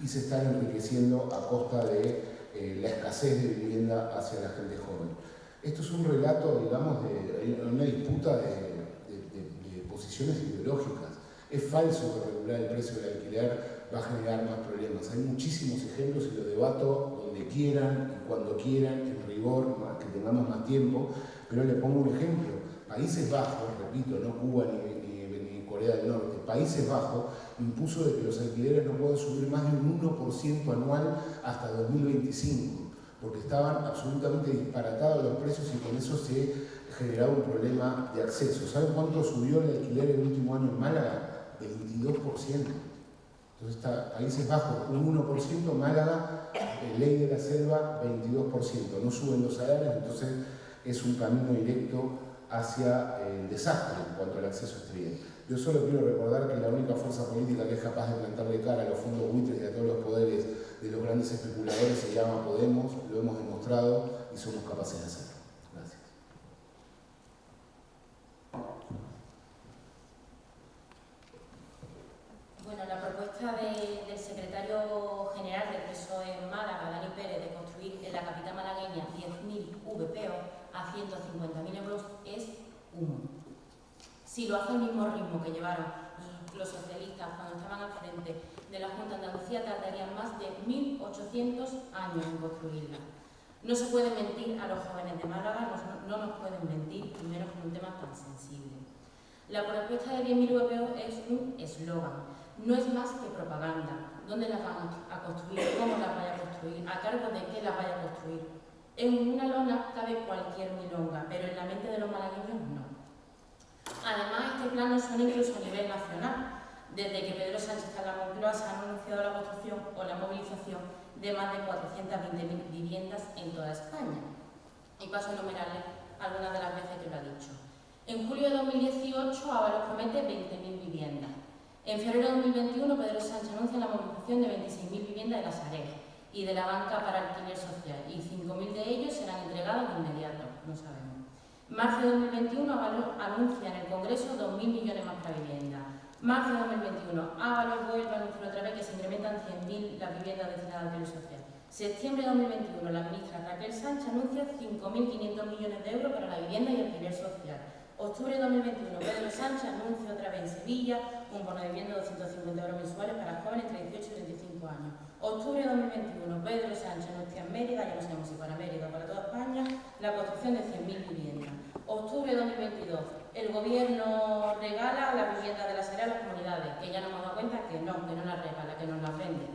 y se están enriqueciendo a costa de la escasez de vivienda hacia la gente joven. Esto es un relato, digamos, de una disputa de posiciones ideológicas. Es falso que regular el precio del alquiler va a generar más problemas. Hay muchísimos ejemplos y los debato donde quieran y cuando quieran, en rigor, que tengamos más tiempo, pero le pongo un ejemplo. Países Bajos, repito, no Cuba ni Corea del Norte, Países Bajos impuso de que los alquileres no pueden subir más de un 1% anual hasta 2025, porque estaban absolutamente disparatados los precios y con eso se generaba un problema de acceso. ¿Saben cuánto subió el alquiler el último año en Málaga? 22%. Entonces está Países Bajos un 1%, Málaga, ley de la selva, 22%. No suben los salarios, entonces es un camino directo hacia el desastre en cuanto al acceso a este bien. Yo solo quiero recordar que la única fuerza política que es capaz de plantarle cara a los fondos buitres y a todos los poderes de los grandes especuladores se llama Podemos, lo hemos demostrado y somos capaces de hacerlo. Gracias. Bueno, la propuesta del secretario general del PSOE en Málaga, Dani Pérez, de construir en la capital malagueña 10.000 VPO a 150.000 euros es humo. Si lo hace al mismo ritmo que llevaron los socialistas cuando estaban al frente de la Junta de Andalucía tardarían más de 1800 años en construirla. No se puede mentir a los jóvenes de Málaga, no nos pueden mentir, primero con un tema tan sensible. La propuesta de 10.000 europeos es un eslogan, no es más que propaganda. ¿Dónde las van a construir? ¿Cómo las vaya a construir? ¿A cargo de qué las vaya a construir? En una lona cabe cualquier milonga, pero en la mente de los malagueños no. Además, este plan no suena incluso a nivel nacional. Desde que Pedro Sánchez está en la Moncloa se ha anunciado la construcción o la movilización de más de 420.000 viviendas en toda España. Y paso a enumerarles algunas de las veces que lo ha dicho. En julio de 2018, Ábalos promete 20.000 viviendas. En febrero de 2021, Pedro Sánchez anuncia la movilización de 26.000 viviendas de la Sareb y de la banca para alquiler social, y 5.000 de ellos serán entregados de inmediato, no sabemos. En marzo de 2021, Ábalos anuncia en el Congreso 2.000 millones más para vivienda. Marzo de 2021, Ábalos vuelve a anunciar otra vez que se incrementan 100.000 las viviendas destinadas al alquiler social. Septiembre de 2021, la ministra Raquel Sánchez anuncia 5.500 millones de euros para la vivienda y alquiler social. Octubre de 2021, Pedro Sánchez anuncia otra vez en Sevilla un bono de vivienda de 250 euros mensuales para jóvenes entre 18 y 35 años. Octubre de 2021, Pedro Sánchez anuncia en Mérida, ya no sabemos si para Mérida o para toda España, la construcción de 100.000 viviendas. Octubre de 2022, el Gobierno regala las viviendas de la Sareb a las comunidades, que ya nos hemos dado cuenta que no las regala, que nos las vende.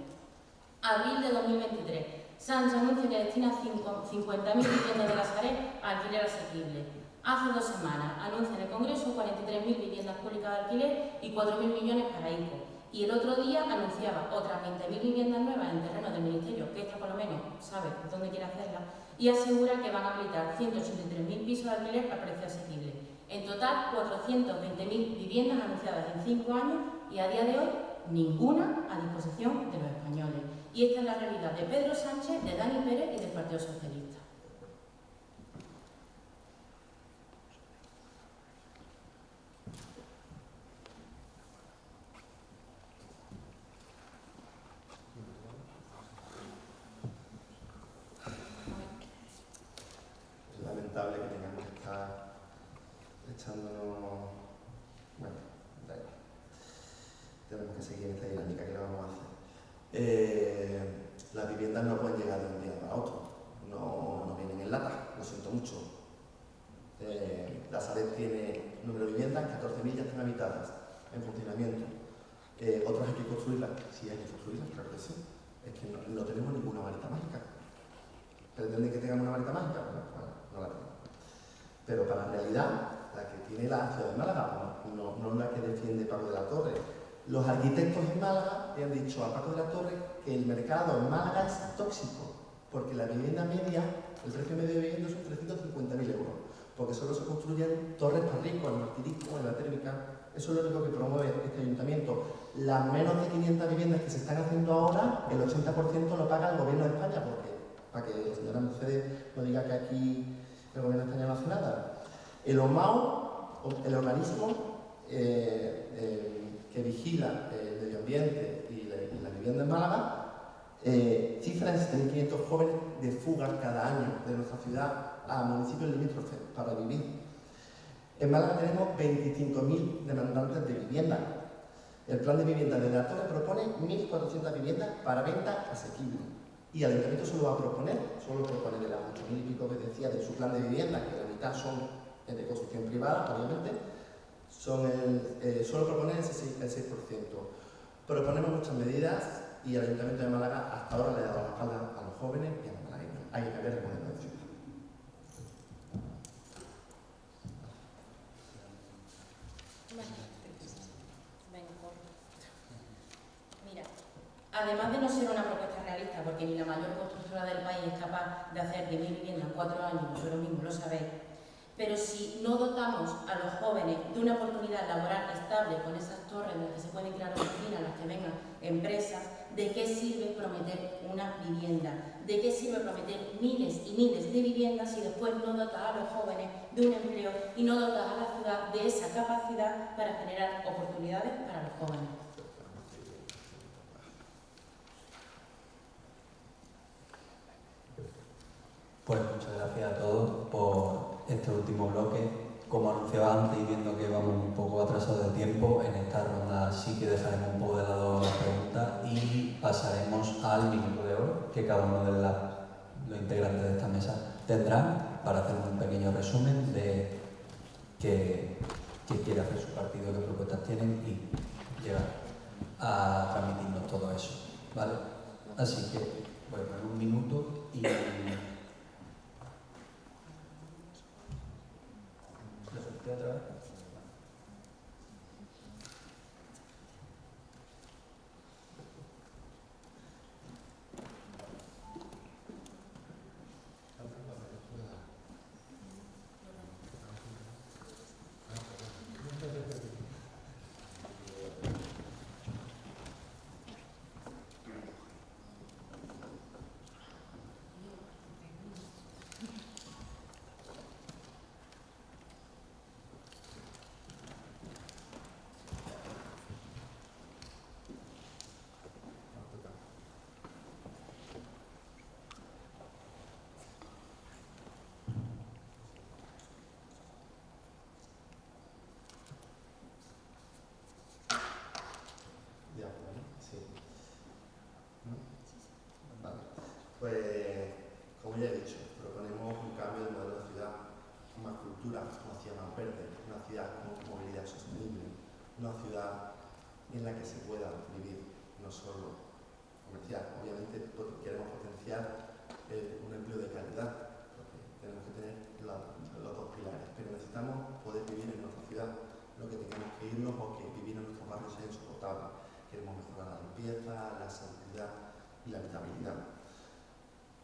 Abril de 2023, Sánchez anuncia que destina 50.000 viviendas de la Sareb a alquiler asequible. Hace 2 semanas anuncia en el Congreso 43.000 viviendas públicas de alquiler y 4.000 millones para ICO. Y el otro día anunciaba otras 20.000 viviendas nuevas en terreno del Ministerio, que esta por lo menos sabe dónde quiere hacerla, y asegura que van a habilitar 183.000 pisos de alquiler a precio asequible. En total, 420.000 viviendas anunciadas en 5 años y a día de hoy ninguna a disposición de los españoles. Y esta es la realidad de Pedro Sánchez, de Dani Pérez y del Partido Socialista. Es lamentable que tengamos que estar echándonos... Bueno, da igual. Tenemos que seguir esta dinámica, ¿qué le vamos a hacer? Las viviendas no pueden llegar de un día para otro, no vienen en lata, lo siento mucho. La Sareb tiene número de viviendas, 14.000 ya están habitadas, en funcionamiento. Otras hay que construirlas, sí hay que construirlas, claro que sí. Es que no tenemos ninguna varita mágica. ¿Pretenden que tengamos una varita mágica? Bueno, no la tenemos. Pero para la realidad, la que tiene la ciudad de Málaga, no la que defiende Paco de la Torre. Los arquitectos en Málaga le han dicho a Paco de la Torre que el mercado en Málaga es tóxico, porque la vivienda media, el precio medio de vivienda son 350.000 euros, porque solo se construyen torres para ricos, en Martirisco, en la térmica. Eso es lo único que promueve este ayuntamiento. Las menos de 500 viviendas que se están haciendo ahora, el 80% lo paga el Gobierno de España, porque, para que la señora Mercedes no diga que aquí el Gobierno de España no hace nada. El OMAO, el organismo que vigila el medio ambiente y la vivienda en Málaga, cifra en 7.500 jóvenes de fuga cada año de nuestra ciudad a municipios limítrofes para vivir. En Málaga tenemos 25.000 demandantes de vivienda. El plan de vivienda de la Torre propone 1.400 viviendas para venta asequible. Y el ayuntamiento solo propone de las 8.000 y pico que decía de su plan de vivienda, que la mitad son de construcción privada, obviamente, solo propone el 6%. Proponemos muchas medidas y el Ayuntamiento de Málaga hasta ahora le ha dado la espalda a los jóvenes y a los malagueños. Hay que cambiar el modelo de ciudad. Mira, además de no ser una propuesta realista, porque ni la mayor constructora del país es capaz de hacer 10.000 viviendas en 4 años, vosotros mismos lo sabéis, pero si no dotamos a los jóvenes de una oportunidad laboral estable con esas torres en las que se pueden crear oficinas, en las que vengan empresas, ¿de qué sirve prometer una vivienda? ¿De qué sirve prometer miles y miles de viviendas si después no dotas a los jóvenes de un empleo y no dotas a la ciudad de esa capacidad para generar oportunidades para los jóvenes? Pues muchas gracias a todos por este último bloque como anunciaba antes y viendo que vamos un poco atrasados de tiempo, en esta ronda sí que dejaremos un poco de lado las preguntas y pasaremos al minuto de oro que cada uno de los integrantes de esta mesa tendrán para hacer un pequeño resumen de qué quiere hacer su partido, qué propuestas tienen y llegar a transmitirnos todo eso, ¿vale? Así que voy a poner un minuto y... otra vez. Pues, como ya he dicho, proponemos un cambio de modelo de ciudad, más cultura, una ciudad más verde, una ciudad con movilidad sostenible, una ciudad en la que se pueda vivir, no solo comercial. Obviamente queremos potenciar un empleo de calidad, porque tenemos que tener los dos pilares, pero necesitamos poder vivir en nuestra ciudad, no que tengamos que irnos o que vivir en nuestros barrios sea insoportable. Queremos mejorar la limpieza, la seguridad y la habitabilidad.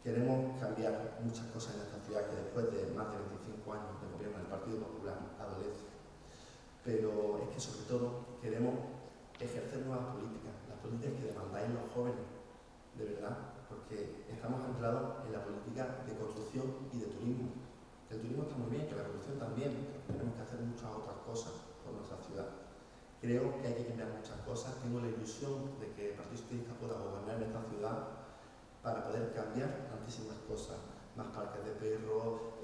Queremos cambiar muchas cosas en esta ciudad que después de más de 25 años de gobierno del Partido Popular adolece. Pero es que sobre todo queremos ejercer nuevas políticas, las políticas que demandáis los jóvenes, de verdad, porque estamos anclados en la política de construcción y de turismo. El turismo está muy bien, que la construcción también, pero tenemos que hacer muchas otras cosas por nuestra ciudad. Creo que hay que cambiar muchas cosas. Tengo la ilusión de que el Partido Socialista pueda gobernar en esta ciudad para poder cambiar tantísimas cosas, más parques de perros,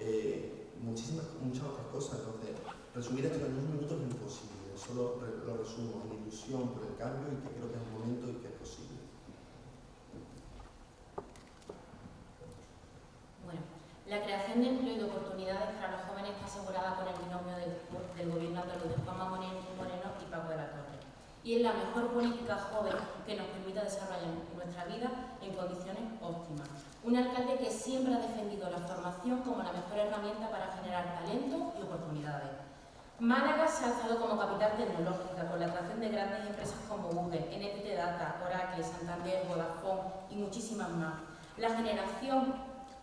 muchas otras cosas. Entonces, resumir esto en 2 minutos es imposible, solo lo resumo en ilusión por el cambio y que creo que es un momento y que es posible. Bueno, la creación de empleo y de oportunidades para los jóvenes está asegurada con el binomio del gobierno andaluz de Juanma Moreno y Paco de la Torre. Y es la mejor política joven que nos permita desarrollar nuestra vida en condiciones óptimas. Un alcalde que siempre ha defendido la formación como la mejor herramienta para generar talento y oportunidades. Málaga se ha alzado como capital tecnológica con la creación de grandes empresas como Google, NTT Data, Oracle, Santander, Vodafone y muchísimas más. La generación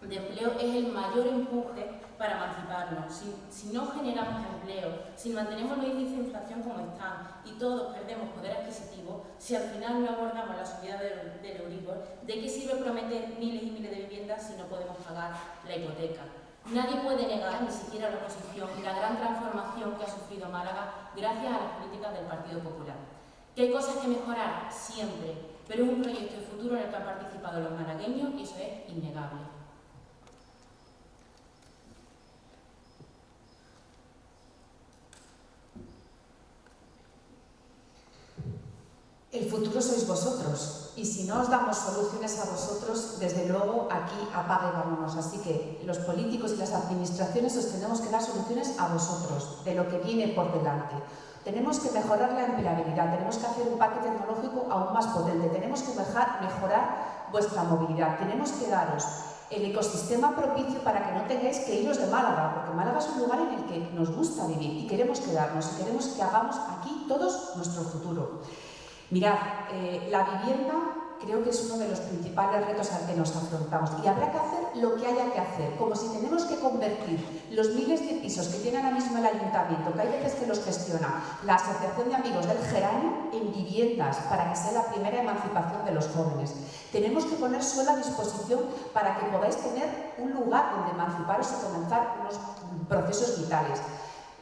de empleo es el mayor empuje para emanciparnos. Si no generamos empleo, si mantenemos los índices de inflación como están y todos perdemos poder adquisitivo, si al final no abordamos la subida del Euribor, ¿de qué sirve prometer miles y miles de viviendas si no podemos pagar la hipoteca? Nadie puede negar, ni siquiera la oposición, la gran transformación que ha sufrido Málaga gracias a las políticas del Partido Popular. ¿Que hay cosas que mejorar? Siempre, pero es un proyecto de futuro en el que han participado los malagueños y eso es innegable. El futuro sois vosotros y si no os damos soluciones a vosotros, desde luego aquí apague y vámonos. Así que los políticos y las administraciones os tenemos que dar soluciones a vosotros, de lo que viene por delante. Tenemos que mejorar la empleabilidad, tenemos que hacer un parque tecnológico aún más potente, tenemos que mejorar vuestra movilidad, tenemos que daros el ecosistema propicio para que no tengáis que iros de Málaga, porque Málaga es un lugar en el que nos gusta vivir y queremos quedarnos y queremos que hagamos aquí todos nuestro futuro. Mirad, la vivienda creo que es uno de los principales retos al que nos afrontamos y habrá que hacer lo que haya que hacer, como si tenemos que convertir los miles de pisos que tiene ahora mismo el ayuntamiento, que hay veces que los gestiona la Asociación de Amigos del Geranio, en viviendas para que sea la primera emancipación de los jóvenes. Tenemos que poner suelo a disposición para que podáis tener un lugar donde emanciparos y comenzar unos procesos vitales.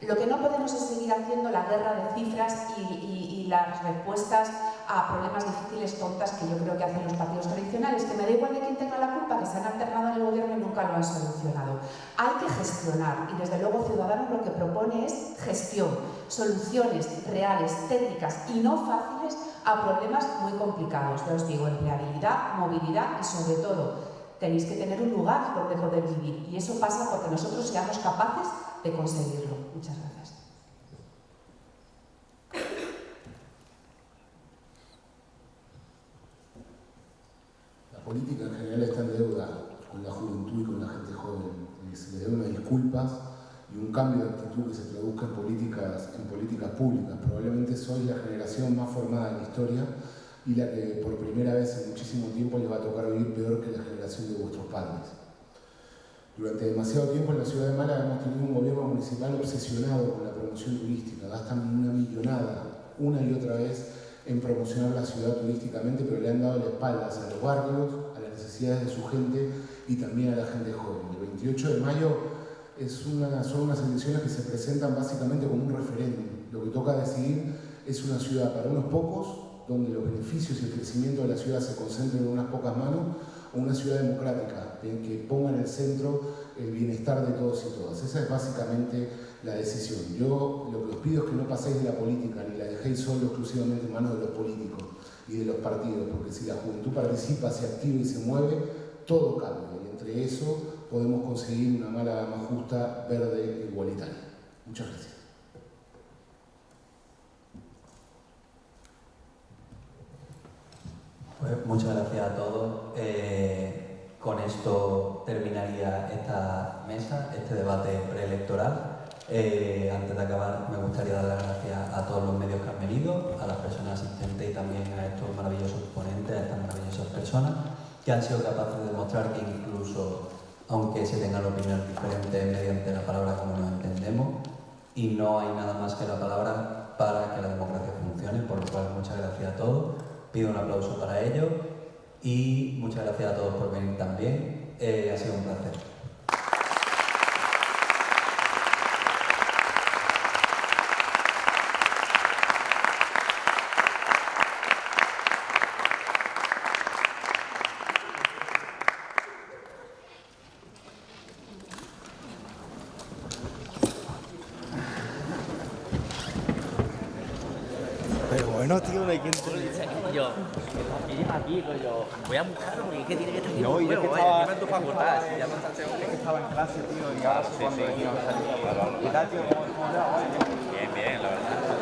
Lo que no podemos es seguir haciendo la guerra de cifras y las respuestas a problemas difíciles tontas que yo creo que hacen los partidos tradicionales, que me da igual de quién tenga echarle la culpa que se han alternado en el gobierno y nunca lo han solucionado. Hay que gestionar y desde luego Ciudadanos lo que propone es gestión, soluciones reales, técnicas y no fáciles a problemas muy complicados. Ya os digo, empleabilidad, movilidad y sobre todo tenéis que tener un lugar donde poder vivir y eso pasa porque nosotros seamos capaces de conseguirlo. Muchas gracias. La política en general está en deuda con la juventud y con la gente joven. Se le debe unas disculpas y un cambio de actitud que se traduzca en políticas públicas. Probablemente sois la generación más formada en la historia y la que por primera vez en muchísimo tiempo les va a tocar vivir peor que la generación de vuestros padres. Durante demasiado tiempo en la ciudad de Málaga hemos tenido un gobierno municipal obsesionado con la promoción turística. Gastan una millonada una y otra vez en promocionar la ciudad turísticamente, pero le han dado la espalda a los barrios, a las necesidades de su gente y también a la gente joven. El 28 de mayo son unas elecciones que se presentan básicamente como un referéndum. Lo que toca decidir es una ciudad para unos pocos, donde los beneficios y el crecimiento de la ciudad se concentren en unas pocas manos, o una ciudad democrática, que ponga en el centro el bienestar de todos y todas. Esa es básicamente la decisión. Yo lo que os pido es que no paséis de la política, ni la dejéis solo exclusivamente en manos de los políticos y de los partidos, porque si la juventud participa, se activa y se mueve, todo cambia, y entre eso podemos conseguir una Málaga más justa, verde e igualitaria. Muchas gracias. Pues muchas gracias a todos. Con esto terminaría esta mesa, este debate preelectoral. Antes de acabar, me gustaría dar las gracias a todos los medios que han venido, a las personas asistentes y también a estos maravillosos ponentes, a estas maravillosas personas que han sido capaces de demostrar que incluso, aunque se tengan opiniones diferentes mediante la palabra como nos entendemos, y no hay nada más que la palabra para que la democracia funcione, por lo cual muchas gracias a todos. Pido un aplauso para ellos y muchas gracias a todos por venir también. Ha sido un placer. Pero bueno, tío, no hay quien te... Yo, aquí, coño, voy a buscarlo porque es que tiene que estar aquí. No, y es que estaba en tu facultad, es que estaba en clase, tío, y ahora cuando venía a salir. ¿Qué tal, tío? ¿Cómo te va? Bien, bien, la verdad.